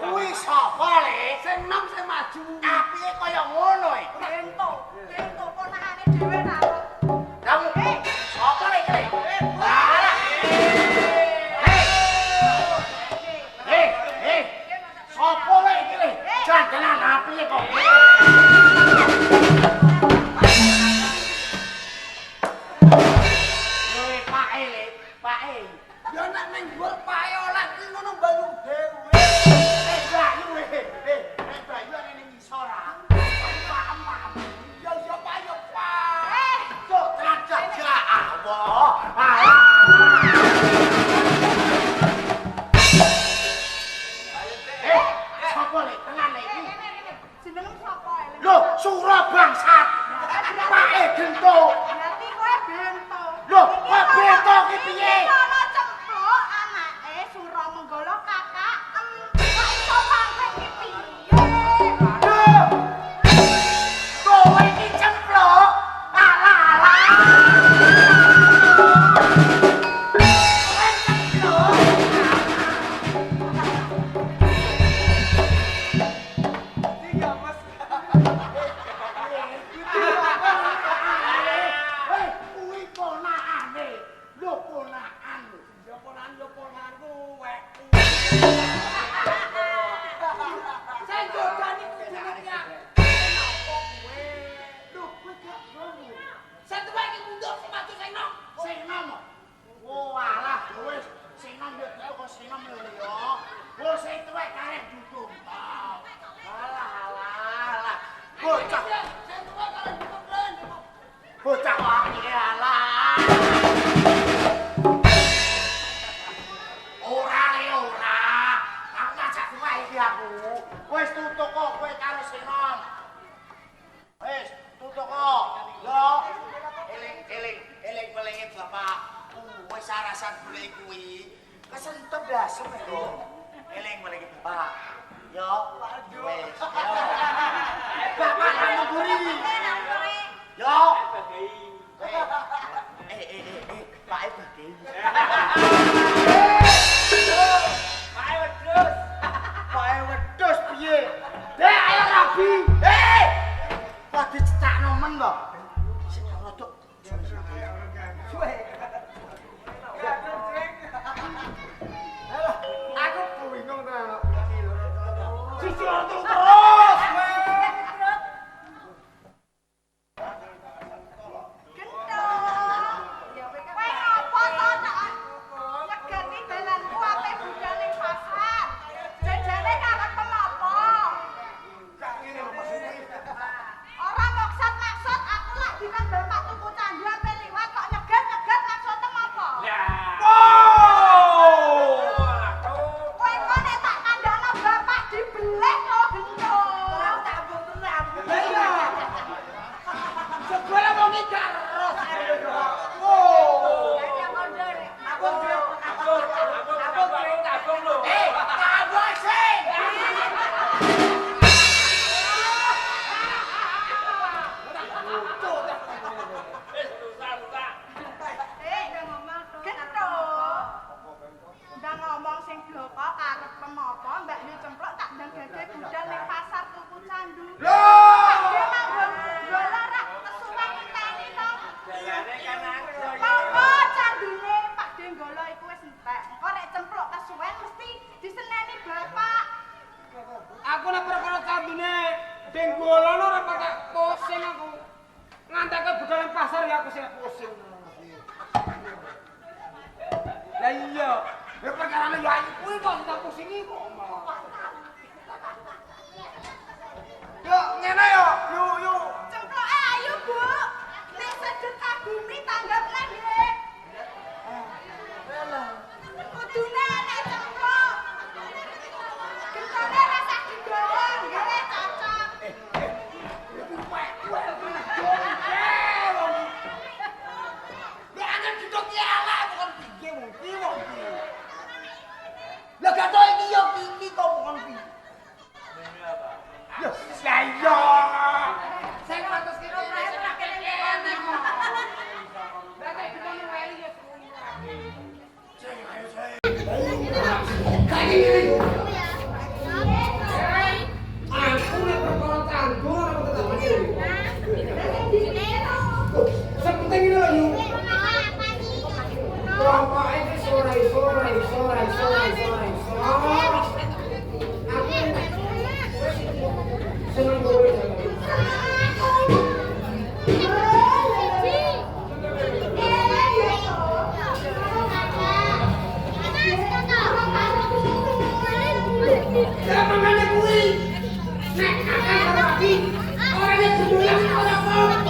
S6: kuwi sapa le? Sing nom sing maju. Apike kaya ngono e?
S3: Bento ponakane dhewe ta.
S6: Kamu sapa le iki? Hei, sapa le iki le? Jangan apike kok. Pak E. Ya nek ning gol Pak E oleh ki ngono mbayu dhewe. Bayu nek bayu ana ning isor ah. Paham. Ya Pak yo Pak. Cuk, tracak ya Allah. Sapa le? Tenan le iki.
S3: Jenengmu sapa?
S6: Lho, Sura bangsat. Pak E gento.
S3: Berarti kowe bento.
S6: Lho, kok bento ki piye?
S3: Ana cempluk anake Sura Menggala kakaken. Kok iso pangkat iki piye?
S6: Lho. Kowe iki cempluk. Alah. Kowe cempluk. Tiga Mas. Hei, kuwi ponakane. Lho ponakan. Ya ponakan kuwekku. Saya jodani jenengnya. Kenapa kowe? Lho kowe gak ngono. Saya tuwa iki mundur sing maju sing nom. Sing nom. Oh alah wis sing nom yo kok sing nom lho ya. Wis sing tuwa karep dudung. Alah. Bocah. Sing tuwa karep dudung. Bocah iki alah. Ora. Aku ngajak kowe iki aku. Wis tutuk kok kowe karo sing nom. Wis tutuk kok. Yo. Eling melingi bapak. Wis arasan golek kuwi. Kesentep dasem lho. Eling melingi bapak. Yo. Wis. Bapak nang mburi. Yo. Pak E bagi. Pak E wedhus piye? Dek ayo rabi. Kok dicecakno men kok. Lah iya.
S7: Saya ngatus kira prae ora kene kok. Lah nek dikono weli ya aku nek perkara tanggung apa tetep ngene. Sepenting ini lho yuk. Pokoknya ini sore. Aku seneng kowe ya makanya kuwi nek kakak rapi orang yang sebelah orang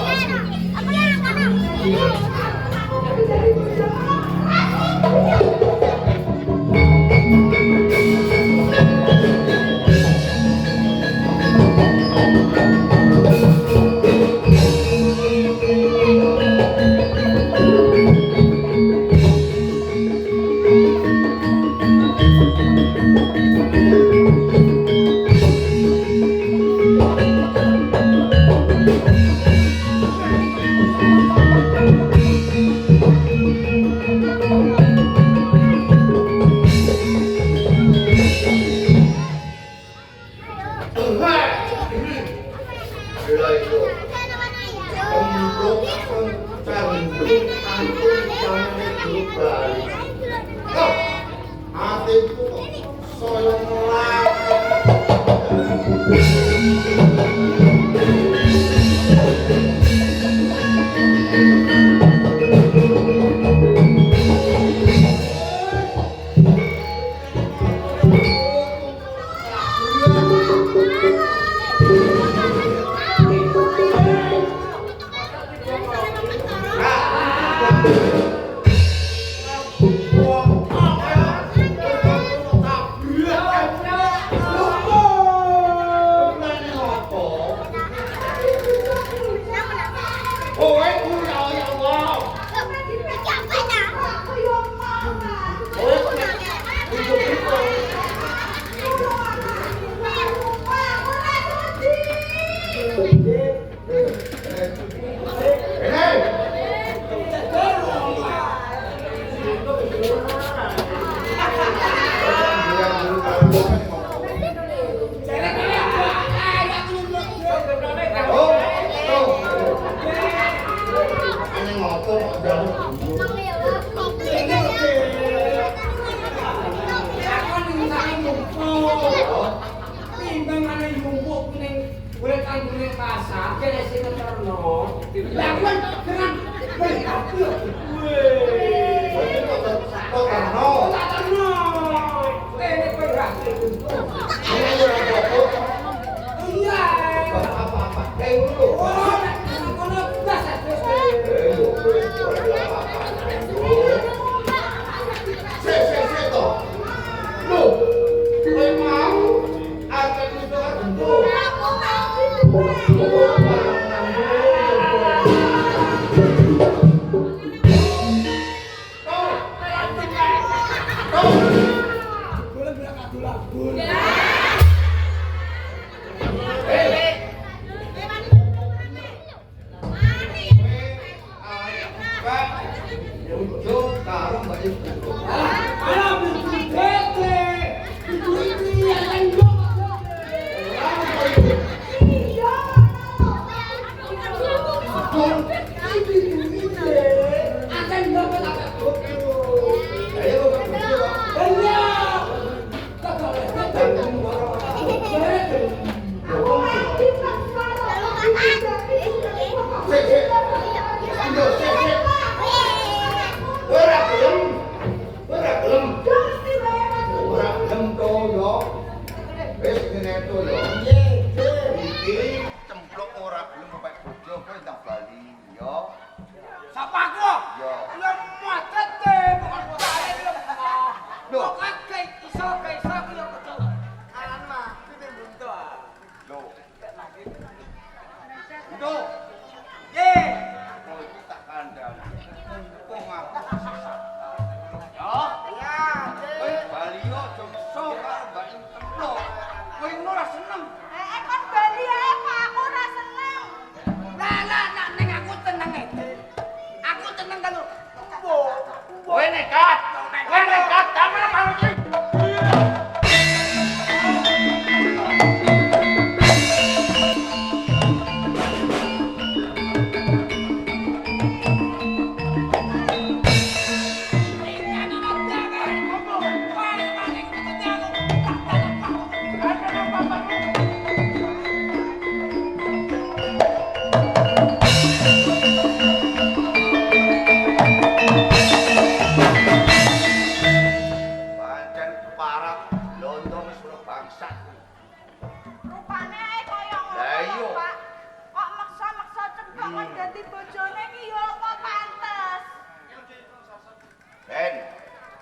S3: dadi bojone iki yo kok pantes.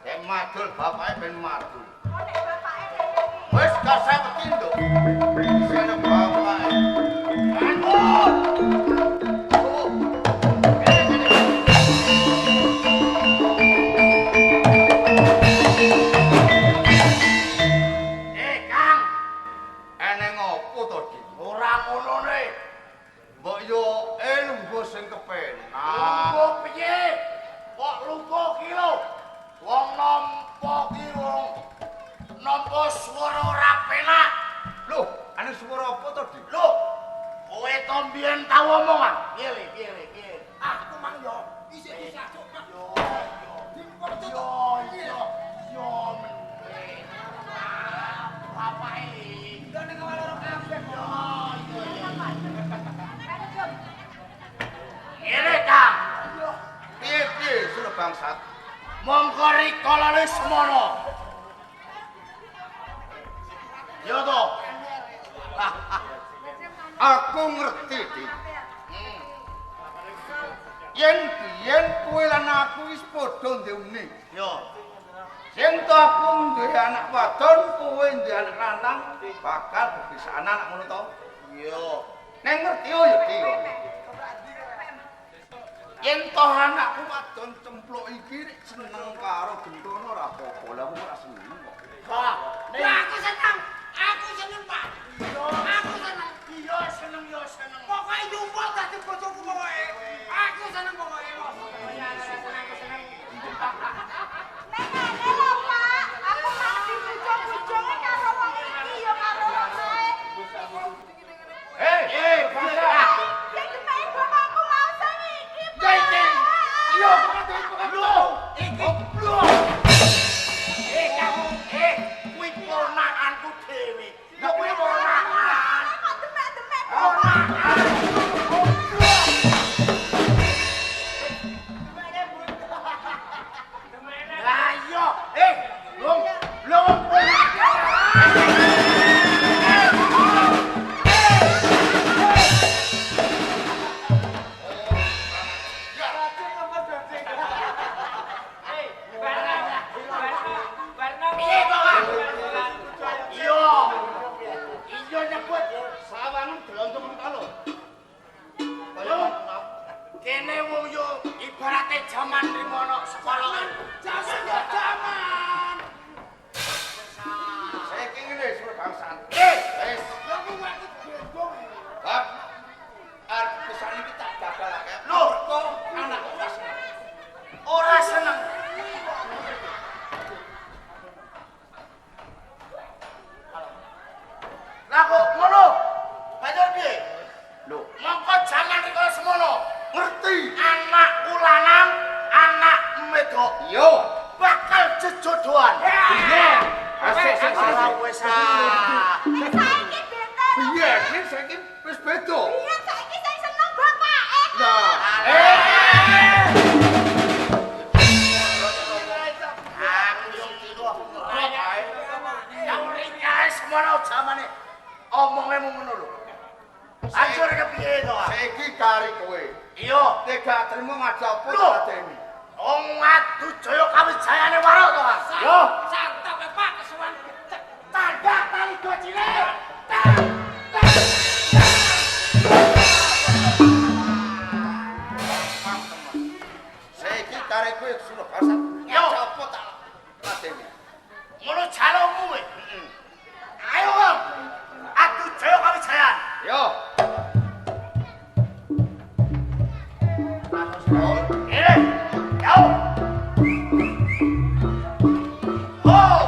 S6: Ben madul bapake ben madul.
S3: Kok nek bapake dhewe iki.
S6: Wis gak saya petinduk. Sene bapake. Anur. Kang. Eneng opo to, Dik? Ora ngono ne. Mbok yo lungguh sing kepenak. Lungguh piye? Kok lungguh ki lho? Wong nampa ki wong nampa swara ora penak. Lho, ane swara apa to, Dik? Lho, kowe to mbiyen tau omongan. Piye le, piye le, piye? Aku mang yo isih disajuk, Mas. Yo. Apa ini? Udah nek loro kabeh. Ini Kang. Piye sudah bangsat? Mongko rikolane semono. Yo to. Aku ngerti, Dik. Yen kowe lan aku wis padha ndewune. Yo. Yen to aku duwe anak wadon, kowe duwe anak lanang, bakal bebisan anak ngono to? Iya. Nek ngerti yo ya Dik. Yen to anakku wadon cempluk iki seneng karo Gendhono ora apa-apa. Lah aku ora seneng kok. Pak, aku seneng. Aku seneng, Pak. Aku seneng. Iya seneng yo seneng. Pokoke nyumpul dadi bojoku pokoke. Aku seneng pokoke.
S3: Nek ngene lho, Pak. Aku tak dibujuk-bujuke karo wong iki yo karo wong kae.
S6: Bangsa.
S3: Sing dipae bapakku mau sing iki, Pak.
S6: Jeng. Yo, lho. Iki lho. Kamu kuwi ponakanku dhewe. Ya kuwi ponakan.
S3: Kok demek-demek
S6: Ponakan. Lah iya, lung piye kok? Iya nyebut sawangan delontung kalo. Kaya kene wong yo ibarate jaman rimono sekolahan. Jaman. Saiki ngene suruh bangsan. Wis. Ya kuwi aku gendong. Bab. Arep pesan iki tak dabalake. Lho, kok anakku ora seneng. Ora seneng. Lah kok ngono? Banjur piye? Lho, mongko jaman iki kaya semono. Ngerti? Anakku lanang, anak wedok. Yo, bakal jejodohan. Iya. Asik. Wis
S3: Nek saiki beda.
S6: Iya, iki saiki wis beda.
S3: Iya, saiki sing seneng bapake.
S6: Nah, aku yo kira bae. Yang ringae semono jamane omonge mung ngono lho. Anjur kepiye to? Saiki kari kowe. Iya, nek gak trimo ngajak apa Radeni. Wong adu jaya kawijayane warok to, Mas. Yo, santak Pak kesuwen. Tanda tali do cilik. Saiki kari kowe suruh basat. Ngajak apa tak Radeni. Ngono jalomu kowe. Ayo, Wong. Adu jaya kawijayan. Yo. Ini, jauh. Oh.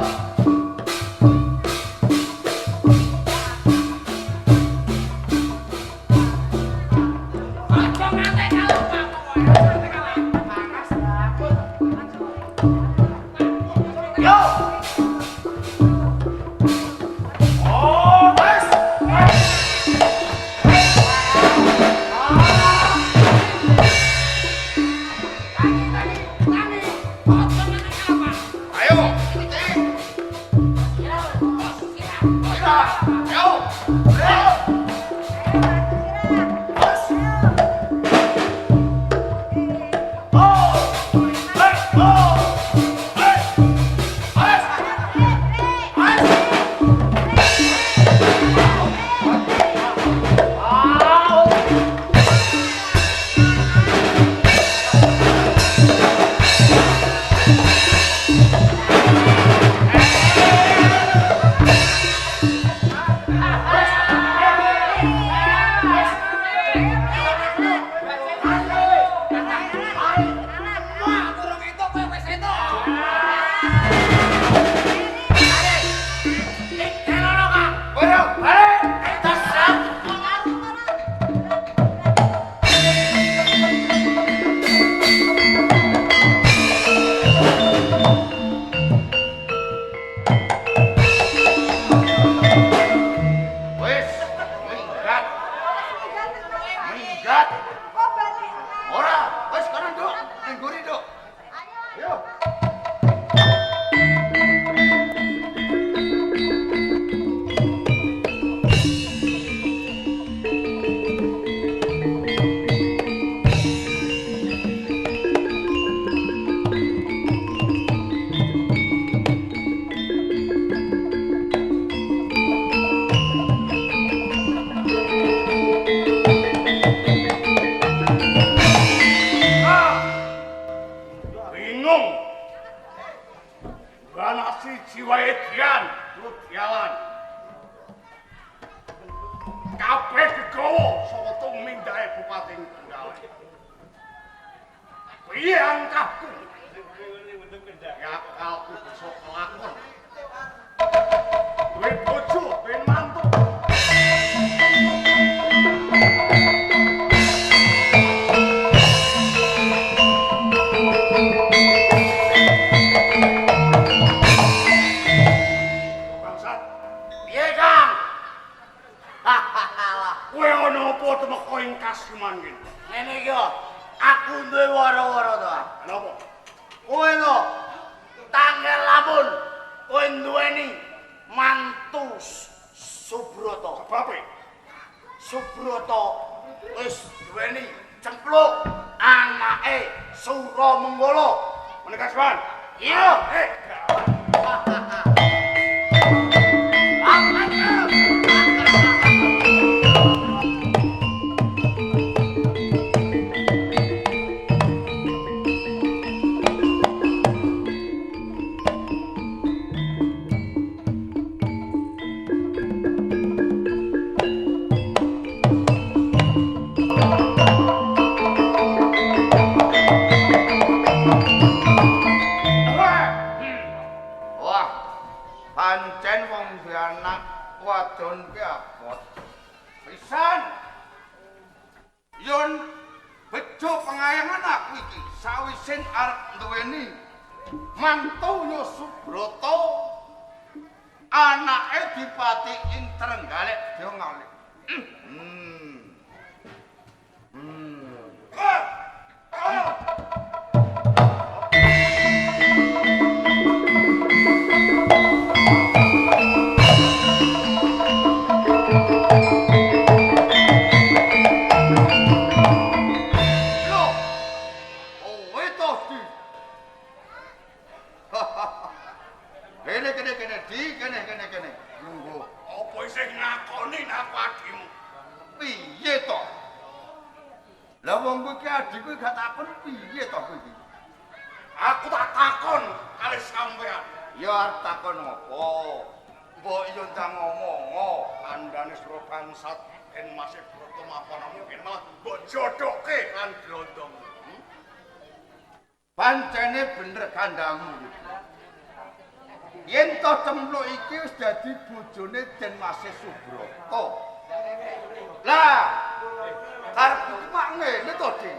S2: Wibawa saka tumindahe Bupati Trenggalek. Piye angkahku? Ya kalku bisa kelakon. Duwe bojo, duwe mantu. Bangsat,
S6: Piye, Kang?
S2: kowe ana apa temeka ing Kasuman iki?
S6: Ngene iki yo. Aku duwe wara-wara to.
S2: Napa?
S6: Kowe lho tanggal lamun kowe duweni mantu Subroto.
S2: Bape,
S6: Subroto wis duweni cempluk anake Suramenggala.
S2: menika Kasuman.
S6: Iya. Wah, pancen wong duwe anak wadon ki abot. Pisan. Yen bejo pengayangan aku iki sawise arep duweni mantu yo Subroto. Anake dipati ing Trenggalek dia ngalih. Loh, kowe to di. Kene. Lungguh.
S2: Apa isih ngakoni aku adimu?
S6: Piye to? Lah wong kowe ki adikku gak takon piye to kowe iki?
S2: Aku tak takon kali sampean.
S6: Ya arep takon apa? Mbok yo ndang ngomong,
S2: Kandhane Sura Bangsat yen masih broto mapan mungkin malah mbok jodohke kan glondong.
S6: pancene bener kandhamu. Yen to cempluk iki wis dadi bojone Den Masih Subroto. Lah, karepku ki mak ngene to, Di.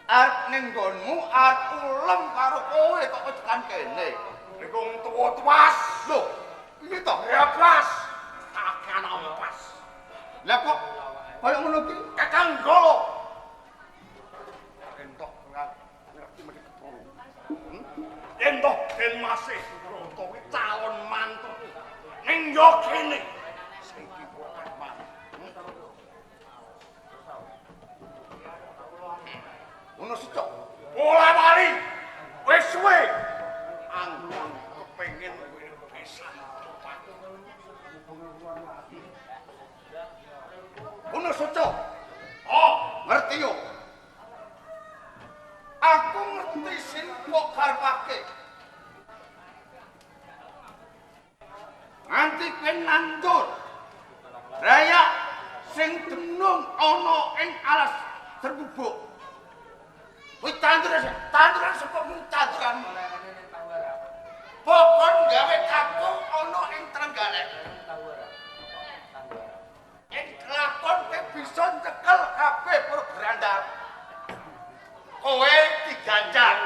S6: Arep ning nggonmu arep ulem karo kowe kok tekan kene.
S2: Niku tuwa tuwas.
S6: Lho, piye to?
S2: Ya pas. Takkan ampas.
S6: Lah kok kaya ngono ki?
S2: Kakang Golo. Entok ngerti mesti keturu. Entok Den Masih Subroto kuwi calon mantu. Ning yo kene. Saiki kok kapan?
S6: Ngono secok.
S2: Bola bali. Wis suwe. Anggung kepengin kowe pisan cepat.
S6: Ngono secok.
S2: Oh,
S6: Ngerti yo. Aku ngerti sing kok karepake. Nganti kowe nandur. Raya sing denung ana ing alas terbubuk. Kowe tanduran saka tanduran. Pokon gawe kakung ana ing Trenggalek. Ing kelakon kowe bisa ncekel kabeh para berandal. Kowe diganjar.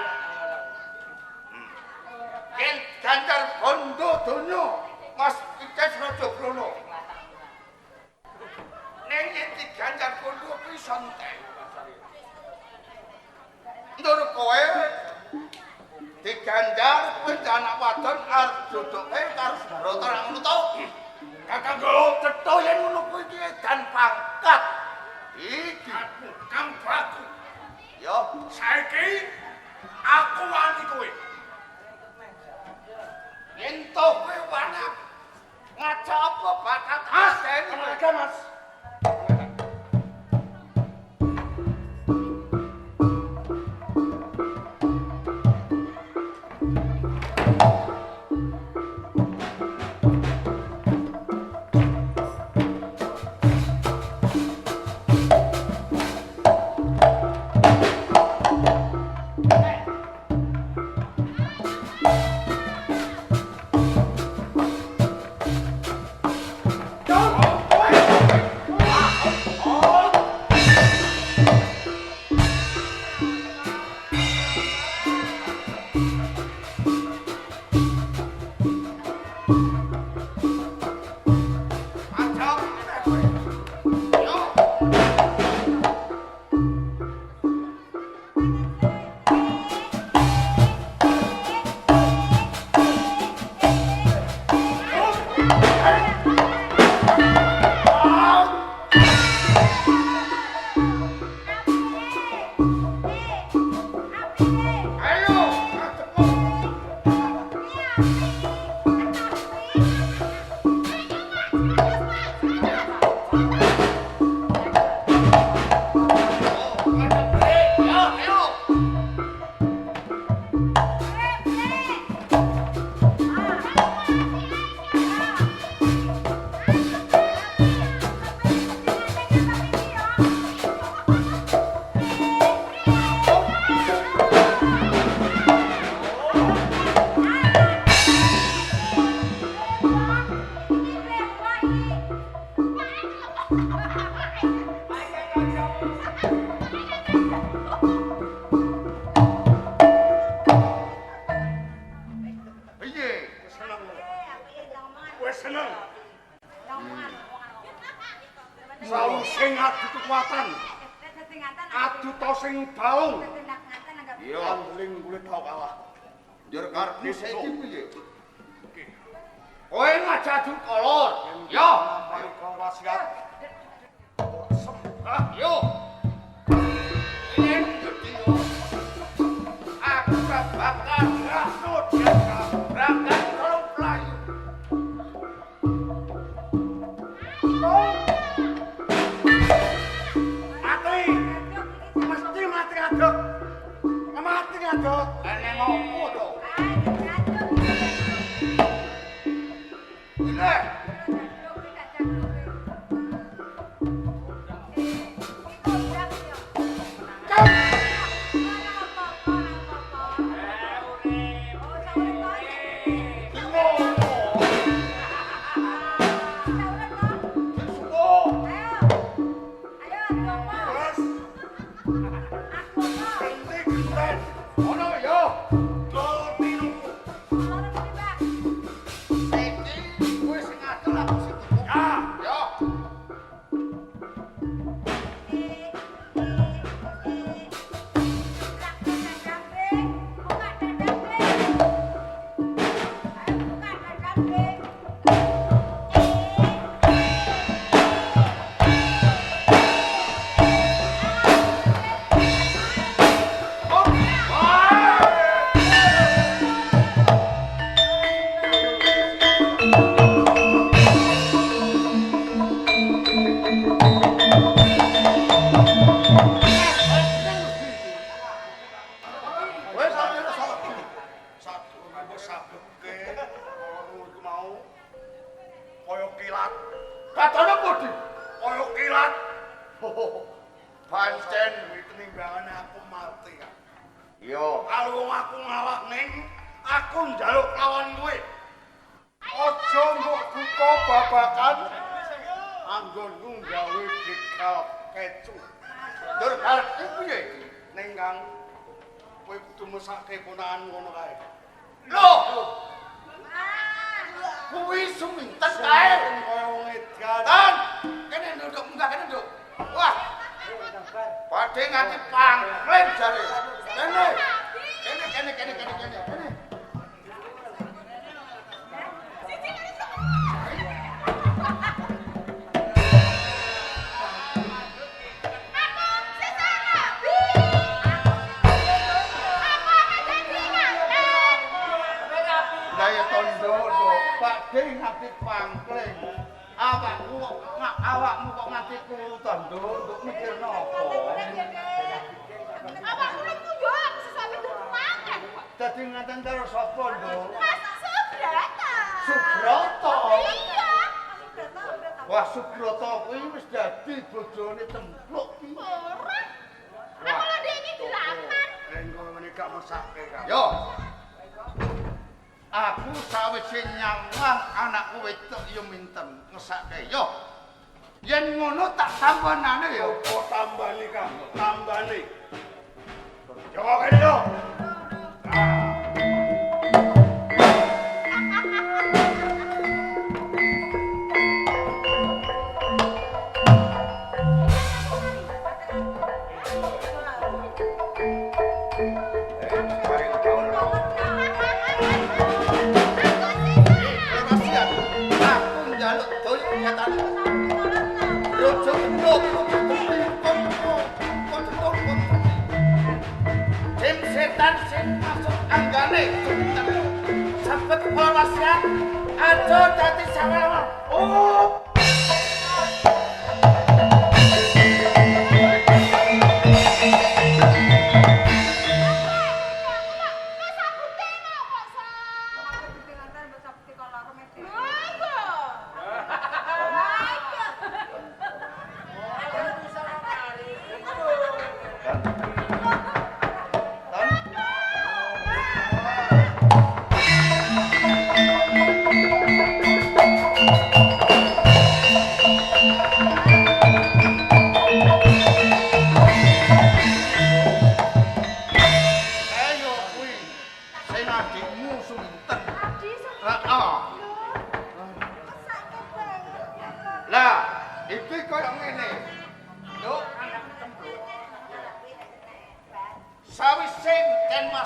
S6: Yen ganjar bondo donya Mas Ices Rajabrono. Ning yen diganjar bondo bisa entek. Ndur kowe diganjar kowe anak wadon arep jodoke karo Subroto ra ngono to? Kakang Golo cetha yen ngono kuwi iki edan pangkat. Iki
S2: aku Kang Bagu.
S6: yo
S2: Saiki aku wani kowe.
S6: yen to kowe wani ngaca apa bakat aseni
S2: Mereka Mas. Piye? Wes seneng. Selalu sing adu kekuatan. Adu to sing baung. Iya, andeling kulit tau kalah. Njur karepmu saiki piye? Kowe ngajak kolor. Yo, mari kau wasiat. Sembah yo. Ini gede yo. Aku gak bakal ngasut ya. Berangkat tolong pelayu. Mati. Mesti mati ngaduk. Mati ngaduk. Ini ngopo to? Ini. Pancen penimbangan aku mati kan. Yo, kalau aku ngalah ning, aku njaluk lawan kowe. Aja mbok buka babakan anggonku gawe dikal kecu. Dur arep piye iki? Ning Kang kowe kudu mesake ponakan ngono kae. Lho. Kuwi suminten kae kaya wong edan. Tan, kene nduk munggah kene nduk. Wah. Padhe nganti pangklen jare. Kene. Daya tondo Pakde nganti pangklen. Awakmu kok nganti kurutan nduk mikir napa?
S3: Awakmu lho yo aku sesape durung mangan kok.
S2: Dadi ngaten karo sapa nduk?
S3: Mas Subrata.
S2: Subrata.
S3: Iya.
S2: Wah Subrata kuwi wis dadi bojone Templuk ki.
S3: Ora. Aku lho dhek iki dilamar.
S2: Engko menika mesake kan. Yo. Aku sawise nyawang anakku wedok yo minten ngesake yo. Yen ngono tak tambanane yo. Apa tambane Kang? Tambane. Jawa kene yo. Setan sing masuk anggane sampai kepala wasiat aja dadi sawel. Oh.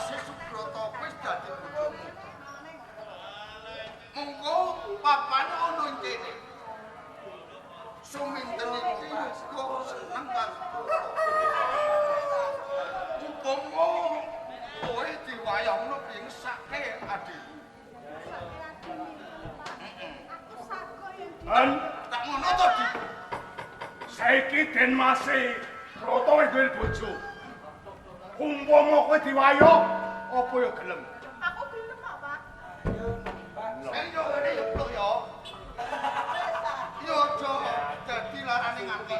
S2: Mas Subrata wis dadi bojomu. Monggo papane ana ing kene. Suminten iki uga seneng karo Upama kowe diwayangno pingsake adikmu.
S4: Dan
S2: Tak ngono to, Dik.
S4: saiki Den Mas Broto wis duwe bojo. Umpama kowe diwayok apa ya gelem?
S3: Aku gelem kok, Pak.
S2: Ayo ngene yo, Pluk yo. Yo aja dadi larane ngati.